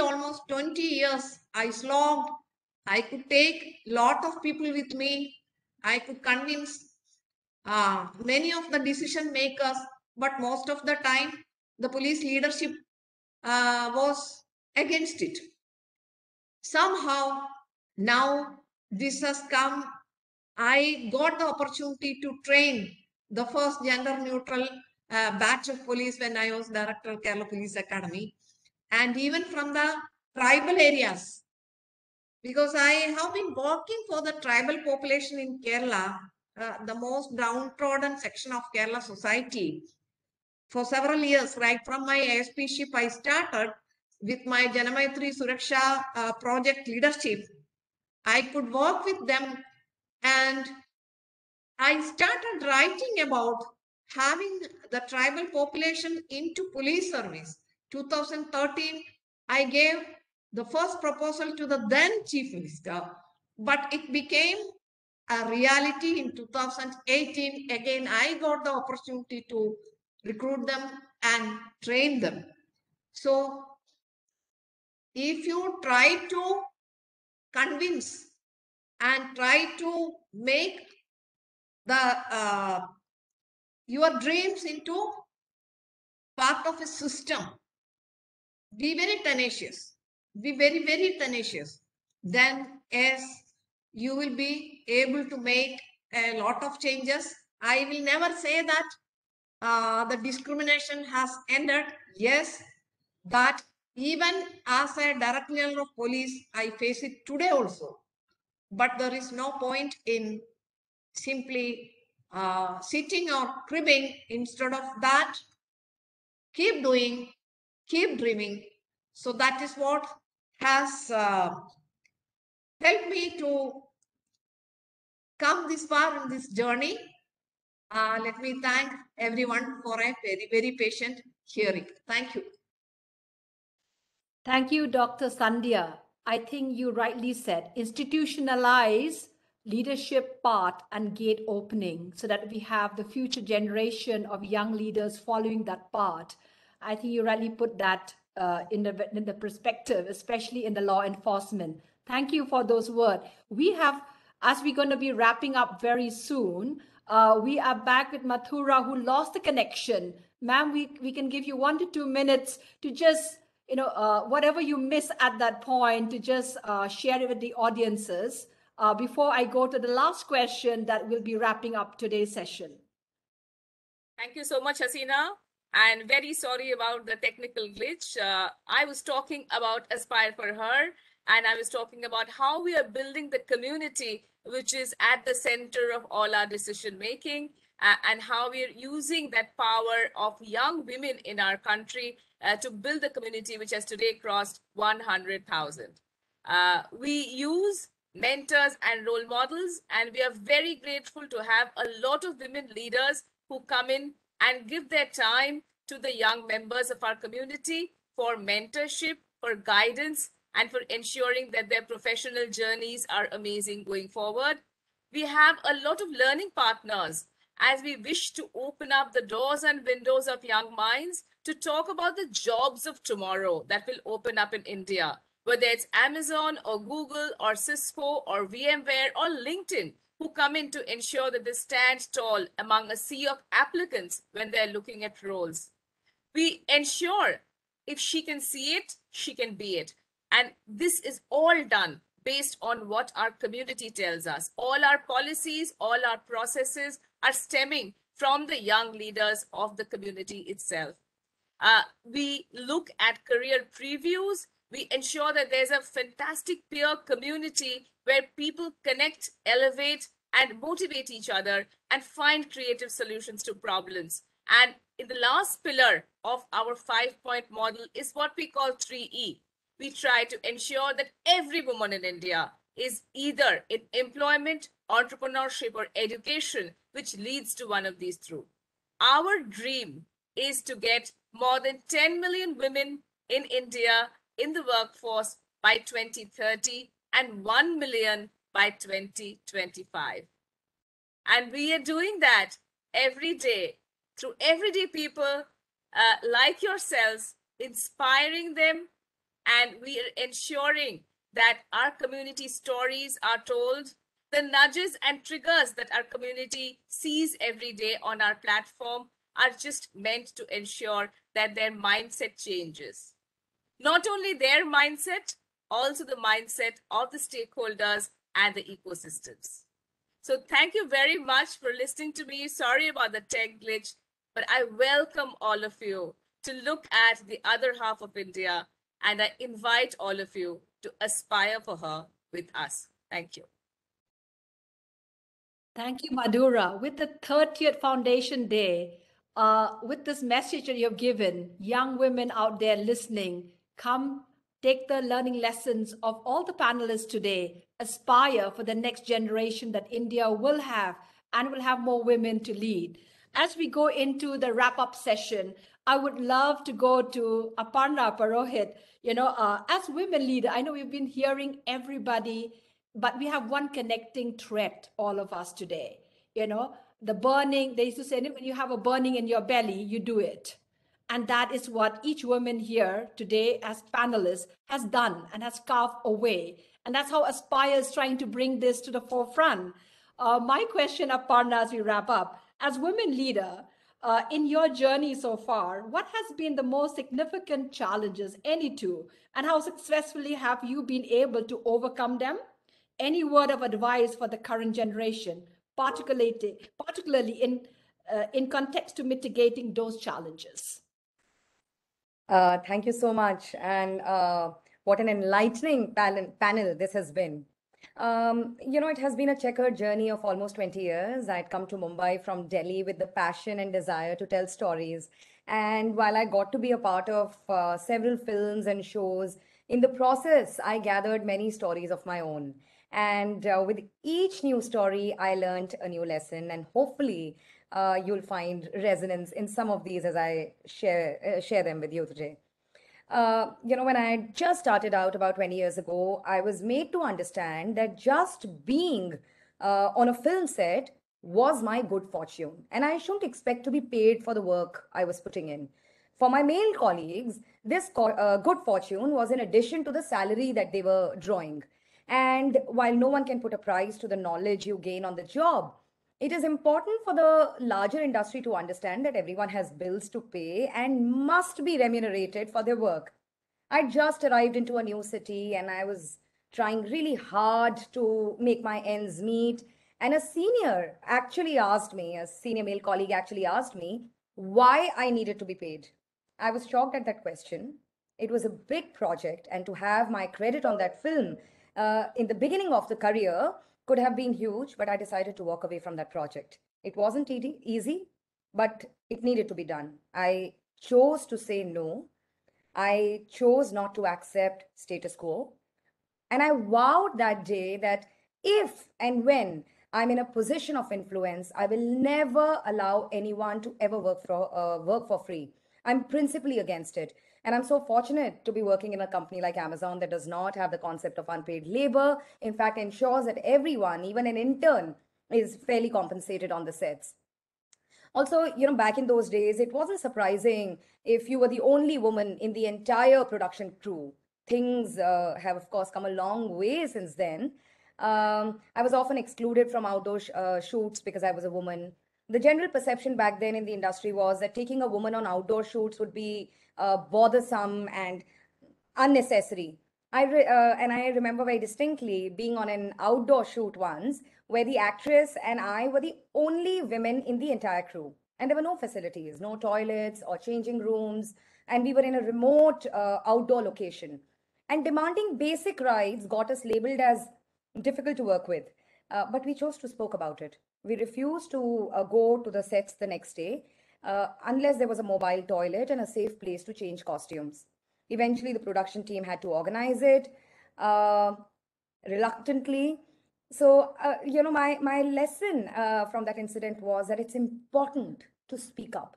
almost 20 years, I slogged. I could take lot of people with me. I could convince many of the decision makers, but most of the time, the police leadership was against it. Somehow, now this has come. I got the opportunity to train the first gender neutral batch of police when I was director of Kerala Police Academy. And even from the tribal areas, because I have been working for the tribal population in Kerala, the most downtrodden section of Kerala society, for several years. Right from my ASP-ship, I started with my Janamaitri Suraksha project leadership. I could work with them, and I started writing about having the tribal population into police service. 2013, I gave the first proposal to the then Chief Minister, but it became a reality in 2018. Again, I got the opportunity to recruit them and train them. So if you try to convince and try to make the your dreams into part of a system, be very tenacious, be very, very tenacious, then yes, you will be able to make a lot of changes. I will never say that the discrimination has ended. Yes, but even as a director general of police, I face it today also. But there is no point in simply sitting or cribbing. Instead of that, keep doing, keep dreaming. So that is what has helped me to come this far in this journey. Let me thank everyone for a very, very patient hearing. Thank you.
Thank you, Dr. Sandhya. I think you rightly said, institutionalize leadership part and gate opening so that we have the future generation of young leaders following that part. I think you rightly put that in the perspective, especially in the law enforcement. Thank you for those words. We have, as we're going to be wrapping up very soon, we are back with Mathura, who lost the connection. Ma'am, we can give you 1 to 2 minutes to just, whatever you miss at that point, to just share it with the audiences before I go to the last question that will be wrapping up today's session.
Thank you so much, Hasina. And very sorry about the technical glitch. I was talking about Aspire for Her, and I was talking about how we are building the community, which is at the center of all our decision making, and how we are using that power of young women in our country to build the community, which has today crossed 100,000. We use mentors and role models, and we are very grateful to have a lot of women leaders who come in and give their time to the young members of our community for mentorship, for guidance, and for ensuring that their professional journeys are amazing going forward. We have a lot of learning partners as we wish to open up the doors and windows of young minds to talk about the jobs of tomorrow that will open up in India, whether it's Amazon or Google or Cisco or VMware or LinkedIn, who come in to ensure that they stand tall among a sea of applicants when they're looking at roles. We ensure if she can see it, she can be it. And this is all done based on what our community tells us. All our policies, all our processes are stemming from the young leaders of the community itself. We look at career previews. We ensure that there's a fantastic peer community where people connect, elevate, and motivate each other and find creative solutions to problems. And in the last pillar of our 5-point model is what we call 3E. We try to ensure that every woman in India is either in employment, entrepreneurship, or education, which leads to one of these through. Our dream is to get more than 10 million women in India in the workforce by 2030 and 1 million by 2025. And we are doing that every day through everyday people like yourselves, inspiring them, and we are ensuring that our community stories are told. The nudges and triggers that our community sees every day on our platform are just meant to ensure that their mindset changes. Not only their mindset, also the mindset of the stakeholders and the ecosystems. So thank you very much for listening to me. Sorry about the tech glitch, but I welcome all of you to look at the other half of India, and I invite all of you to aspire for her with us. Thank you.
Thank you, Madhura. With the 30th Foundation Day, with this message that you've given, young women out there listening, come take the learning lessons of all the panelists today, aspire for the next generation that India will have and will have more women to lead. As we go into the wrap-up session, I would love to go to Aparna Parohit. As women leader, I know we've been hearing everybody, but we have one connecting thread, all of us today. The burning, they used to say, when you have a burning in your belly, you do it. And that is what each woman here today as panelists has done and has carved away. And that's how Aspire is trying to bring this to the forefront. My question, Aparna, as we wrap up, as women leader, in your journey so far, what has been the most significant challenges, any two, and how successfully have you been able to overcome them? Any word of advice for the current generation, particularly in context to mitigating those challenges?
Thank you so much. And what an enlightening panel this has been. It has been a checkered journey of almost 20 years. I'd come to Mumbai from Delhi with the passion and desire to tell stories. And while I got to be a part of several films and shows, in the process, I gathered many stories of my own. And with each new story, I learned a new lesson. And hopefully, you'll find resonance in some of these as I share them with you today. When I just started out about 20 years ago, I was made to understand that just being on a film set was my good fortune, and I shouldn't expect to be paid for the work I was putting in. For my male colleagues, this good fortune was in addition to the salary that they were drawing. And while no one can put a price to the knowledge you gain on the job, it is important for the larger industry to understand that everyone has bills to pay and must be remunerated for their work. I just arrived into a new city and I was trying really hard to make my ends meet. And a senior male colleague actually asked me why I needed to be paid. I was shocked at that question. It was a big project, and to have my credit on that film in the beginning of the career could have been huge, but I decided to walk away from that project. It wasn't easy, but it needed to be done. I chose to say no. I chose not to accept status quo. And I vowed that day that if and when I'm in a position of influence, I will never allow anyone to ever work for free. I'm principally against it. And I'm so fortunate to be working in a company like Amazon that does not have the concept of unpaid labor. In fact, ensures that everyone, even an intern, is fairly compensated on the sets. Also, back in those days, it wasn't surprising if you were the only woman in the entire production crew. Things have, of course, come a long way since then. I was often excluded from outdoor shoots because I was a woman. The general perception back then in the industry was that taking a woman on outdoor shoots would be bothersome and unnecessary. And I remember very distinctly being on an outdoor shoot once where the actress and I were the only women in the entire crew. And there were no facilities, no toilets or changing rooms. And we were in a remote outdoor location. And demanding basic rights got us labeled as difficult to work with. But we chose to speak about it. We refused to go to the sets the next day unless there was a mobile toilet and a safe place to change costumes. Eventually, the production team had to organize it reluctantly. So, my lesson from that incident was that it's important to speak up.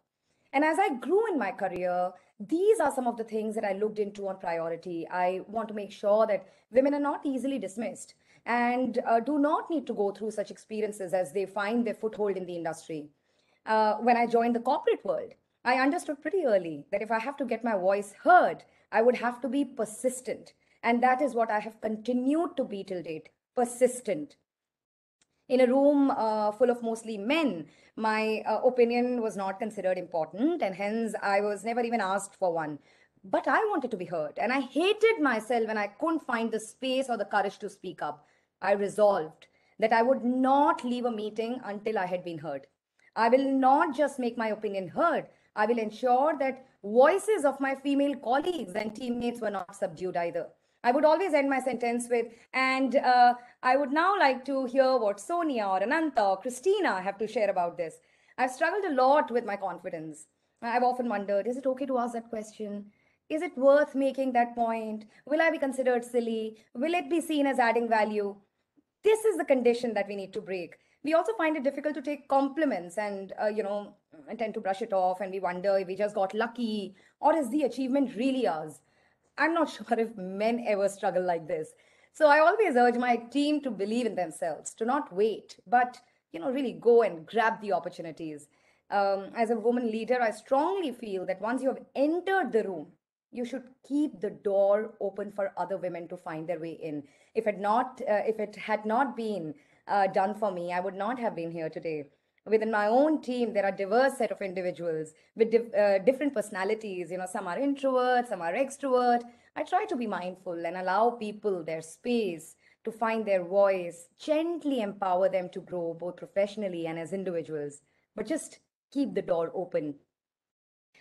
And as I grew in my career, these are some of the things that I looked into on priority. I want to make sure that women are not easily dismissed and do not need to go through such experiences as they find their foothold in the industry. When I joined the corporate world, I understood pretty early that if I have to get my voice heard, I would have to be persistent. And that is what I have continued to be till date, persistent. In a room full of mostly men, my opinion was not considered important, and hence I was never even asked for one. But I wanted to be heard, and I hated myself when I couldn't find the space or the courage to speak up. I resolved that I would not leave a meeting until I had been heard. I will not just make my opinion heard, I will ensure that voices of my female colleagues and teammates were not subdued either. I would always end my sentence with, and I would now like to hear what Sonia or Ananta or Christina have to share about this. I've struggled a lot with my confidence. I've often wondered, is it okay to ask that question? Is it worth making that point? Will I be considered silly? Will it be seen as adding value? This is the condition that we need to break. We also find it difficult to take compliments and, tend to brush it off, and we wonder if we just got lucky or is the achievement really ours? I'm not sure if men ever struggle like this. So I always urge my team to believe in themselves, to not wait, but really go and grab the opportunities. As a woman leader, I strongly feel that once you have entered the room, you should keep the door open for other women to find their way in. If it had not been done for me, I would not have been here today. Within my own team, there are diverse set of individuals with different personalities. Some are introvert, some are extrovert. I try to be mindful and allow people their space to find their voice, gently empower them to grow both professionally and as individuals, but just keep the door open.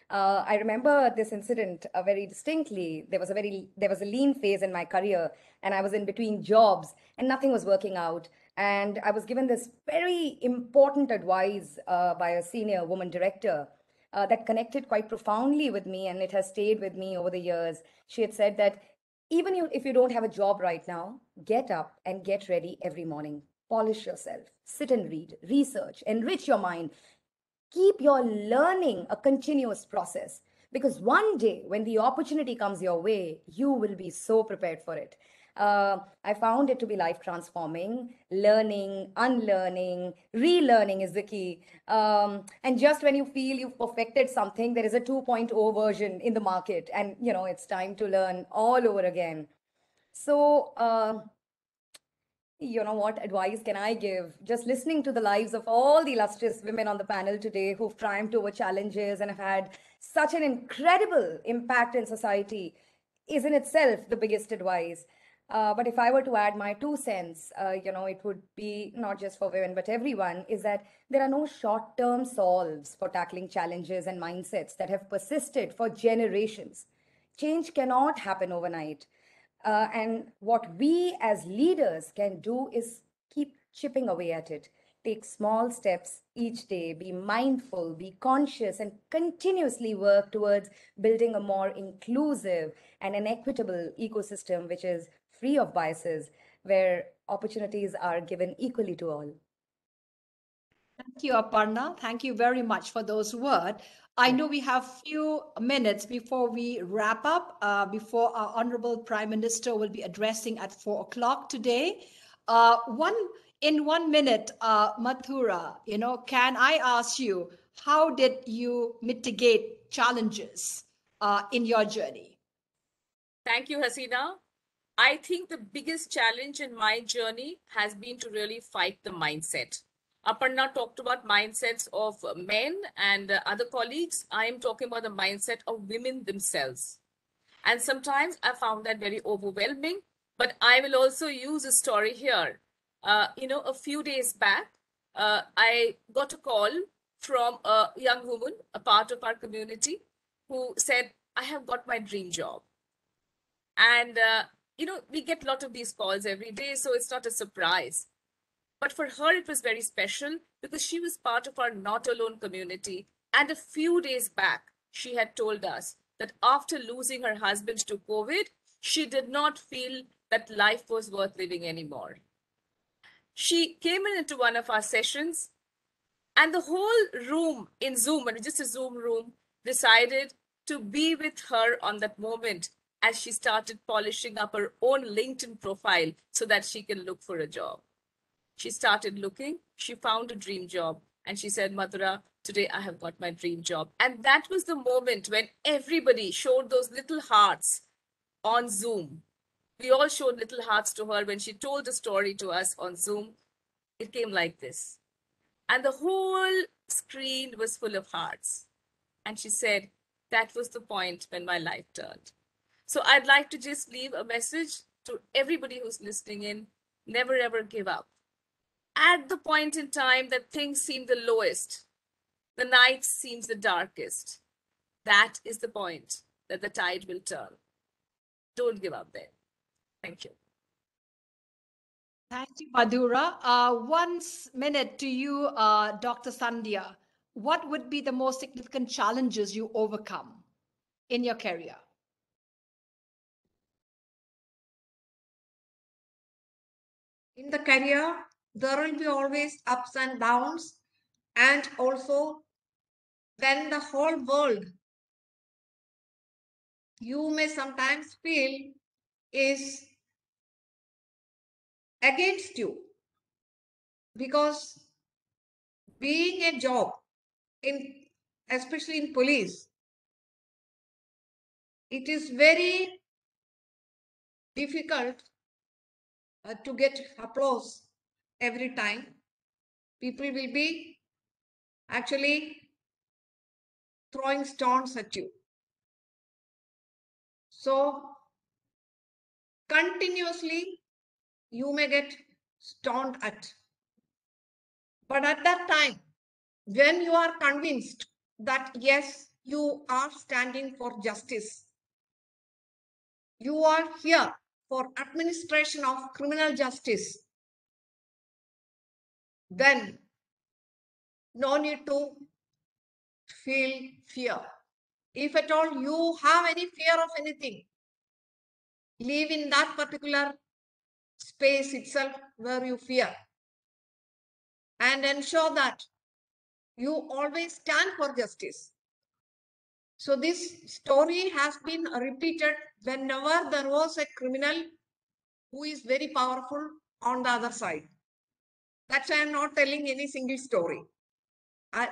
I remember this incident very distinctly. There was a lean phase in my career, and I was in between jobs, and nothing was working out. And I was given this very important advice by a senior woman director that connected quite profoundly with me, and it has stayed with me over the years. She had said that even if you don't have a job right now, get up and get ready every morning. Polish yourself, sit and read, research, enrich your mind. Keep your learning a continuous process, because one day when the opportunity comes your way, you will be so prepared for it. I found it to be life transforming. Learning, unlearning, relearning is the key. And just when you feel you've perfected something, there is a 2.0 version in the market, and it's time to learn all over again. So, what advice can I give? Just listening to the lives of all the illustrious women on the panel today who've triumphed over challenges and have had such an incredible impact in society is in itself the biggest advice. But if I were to add my 2 cents, it would be not just for women, but everyone, is that there are no short-term solves for tackling challenges and mindsets that have persisted for generations. Change cannot happen overnight. And what we as leaders can do is keep chipping away at it. Take small steps each day, be mindful, be conscious, and continuously work towards building a more inclusive and an equitable ecosystem which is free of biases, where opportunities are given equally to all.
Thank you, Aparna. Thank you very much for those words. I know we have few minutes before we wrap up, before our Honorable Prime Minister will be addressing at 4 o'clock today. In 1 minute, Mathura, can I ask you, how did you mitigate challenges in your journey?
Thank you, Hasina. I think the biggest challenge in my journey has been to really fight the mindset. Aparna talked about mindsets of men and other colleagues. I am talking about the mindset of women themselves. And sometimes I found that very overwhelming, but I will also use a story here. A few days back, I got a call from a young woman, a part of our community, who said, I have got my dream job. And, we get a lot of these calls every day, so it's not a surprise. But for her, it was very special because she was part of our Not Alone community. And a few days back, she had told us that after losing her husband to COVID, she did not feel that life was worth living anymore. She came into one of our sessions, and the whole room in Zoom, and just a Zoom room, decided to be with her on that moment as she started polishing up her own LinkedIn profile so that she can look for a job. She started looking, she found a dream job, and she said, Madhura, today I have got my dream job. And that was the moment when everybody showed those little hearts on Zoom. We all showed little hearts to her when she told the story to us on Zoom. It came like this. And the whole screen was full of hearts. And she said, that was the point when my life turned. So I'd like to just leave a message to everybody who's listening in. Never ever give up. At the point in time that things seem the lowest, the night seems the darkest, that is the point that the tide will turn. Don't give up there. Thank you.
Thank you, Madhura. 1 minute to you, Dr. Sandhya. What would be the most significant challenges you overcome in your career?
In the career, there will be always ups and downs, and also when the whole world, you may sometimes feel, is against you, because being a job especially in police, it is very difficult to get applause every time. People will be actually throwing stones at you. So continuously you may get stoned at. But at that time, when you are convinced that yes, you are standing for justice, you are here for administration of criminal justice, then no need to feel fear. If at all you have any fear of anything, live in that particular space itself where you fear, and ensure that you always stand for justice. So this story has been repeated whenever there was a criminal who is very powerful on the other side. That's why I'm not telling any single story.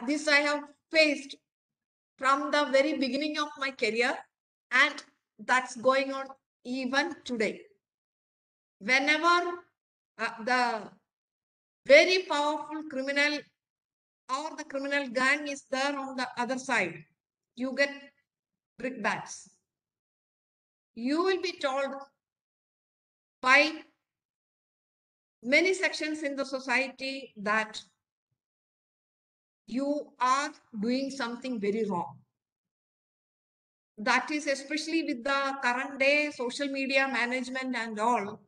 This I have faced from the very beginning of my career, and that's going on even today. Whenever the very powerful criminal or the criminal gang is there on the other side, you get brickbats. You will be told by many sections in the society that you are doing something very wrong. That is especially with the current day social media management and all.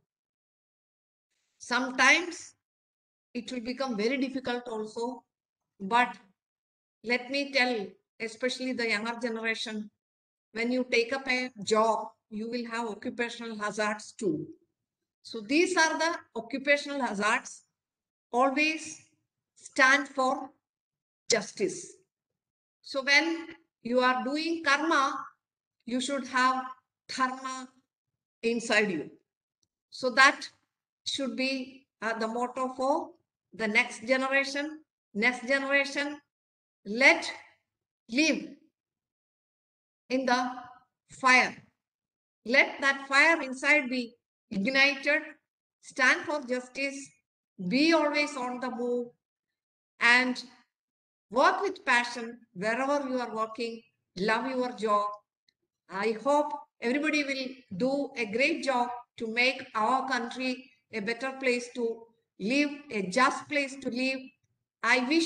Sometimes it will become very difficult also. But let me tell, especially the younger generation, when you take up a job, you will have occupational hazards too. So these are the occupational hazards. Always stand for justice. So when you are doing karma, you should have dharma inside you. So that should be the motto for the next generation. Next generation, let live in the fire. Let that fire inside be ignited. Stand for justice. Be always on the move, and work with passion wherever you are working. Love your job. I hope everybody will do a great job to make our country a better place to live, a just place to live. I wish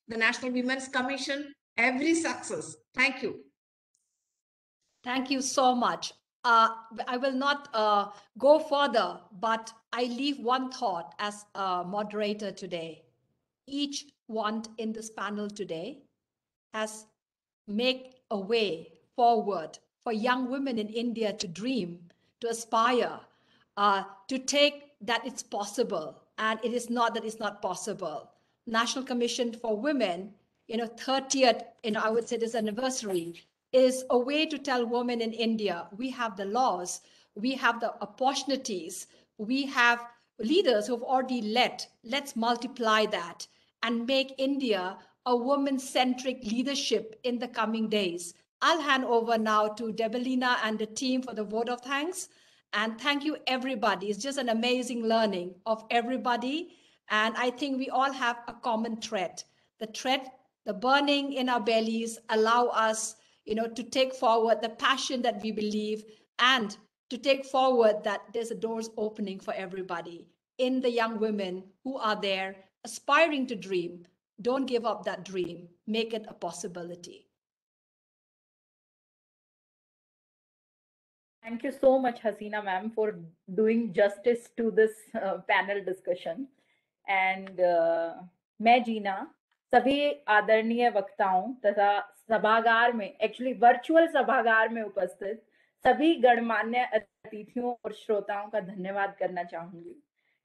the National Women's Commission every success. Thank you.
Thank you so much. I will not go further, but I leave one thought as a moderator today. Each one in this panel today has made a way forward for young women in India to dream, to aspire, to take that it's possible. And it is not that it's not possible. National Commission for Women, 30th, I would say this anniversary, is a way to tell women in India, we have the laws, we have the opportunities, we have leaders who have already led. Let's multiply that and make India a woman-centric leadership in the coming days. I'll hand over now to Debelina and the team for the vote of thanks. And thank you, everybody. It's just an amazing learning of everybody. And I think we all have a common thread. The thread, the burning in our bellies, allow us to take forward the passion that we believe and to take forward that there's a doors opening for everybody in the young women who are there aspiring to dream. Don't give up that dream. Make it a possibility.
Thank you so much, Hasina ma'am, for doing justice to this panel discussion. And मैं जीना सभी आदरणीय वक्ताओं तथा सभागार में actually virtual सभागार में उपस्थित सभी गणमान्य अतिथियों और श्रोताओं का धन्यवाद करना चाहूंगी,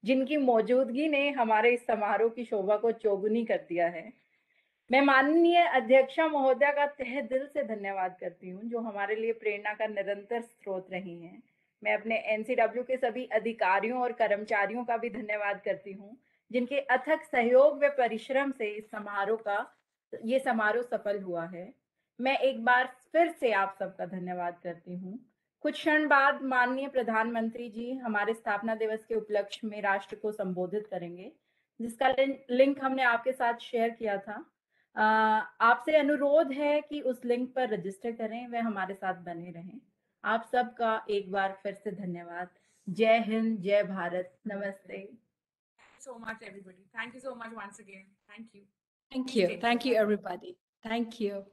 जिनकी मौजूदगी ने हमारे इस समारोह की शोभा को चौगुनी कर दिया है। मैं माननीय अध्यक्षा महोदया का तहे दिल से धन्यवाद करती हूँ, जो हमारे लिए प्रेरणा का निरंतर स्रोत रही हैं। मैं अपने NCW के सभी अधिकारियों और कर्मचारियों का भी धन्यवाद करती हूँ, जिनके अथक सहयोग व परिश्रम से ये समारोह सफल हुआ है। मैं एक बार फिर से आप सबका धन्यवाद करती हूँ। कुछ क्षण बाद माननीय प्रधानमंत्री जी हमारे स्थापना दिवस के उपलक्ष्य में राष्ट्र को संबोधित करेंगे, जिसका लिंक हमने आपके साथ शेयर किया था। आपसे अनुरोध है कि उस लिंक पर रजिस्टर करें व हमारे साथ बने रहें। आप सबका एक बार फिर से धन्यवाद। जय हिंद, जय भारत, नमस्ते।
So much, everybody. Thank you so much once again. Thank you.
Thank you. Thank you, everybody. Thank you.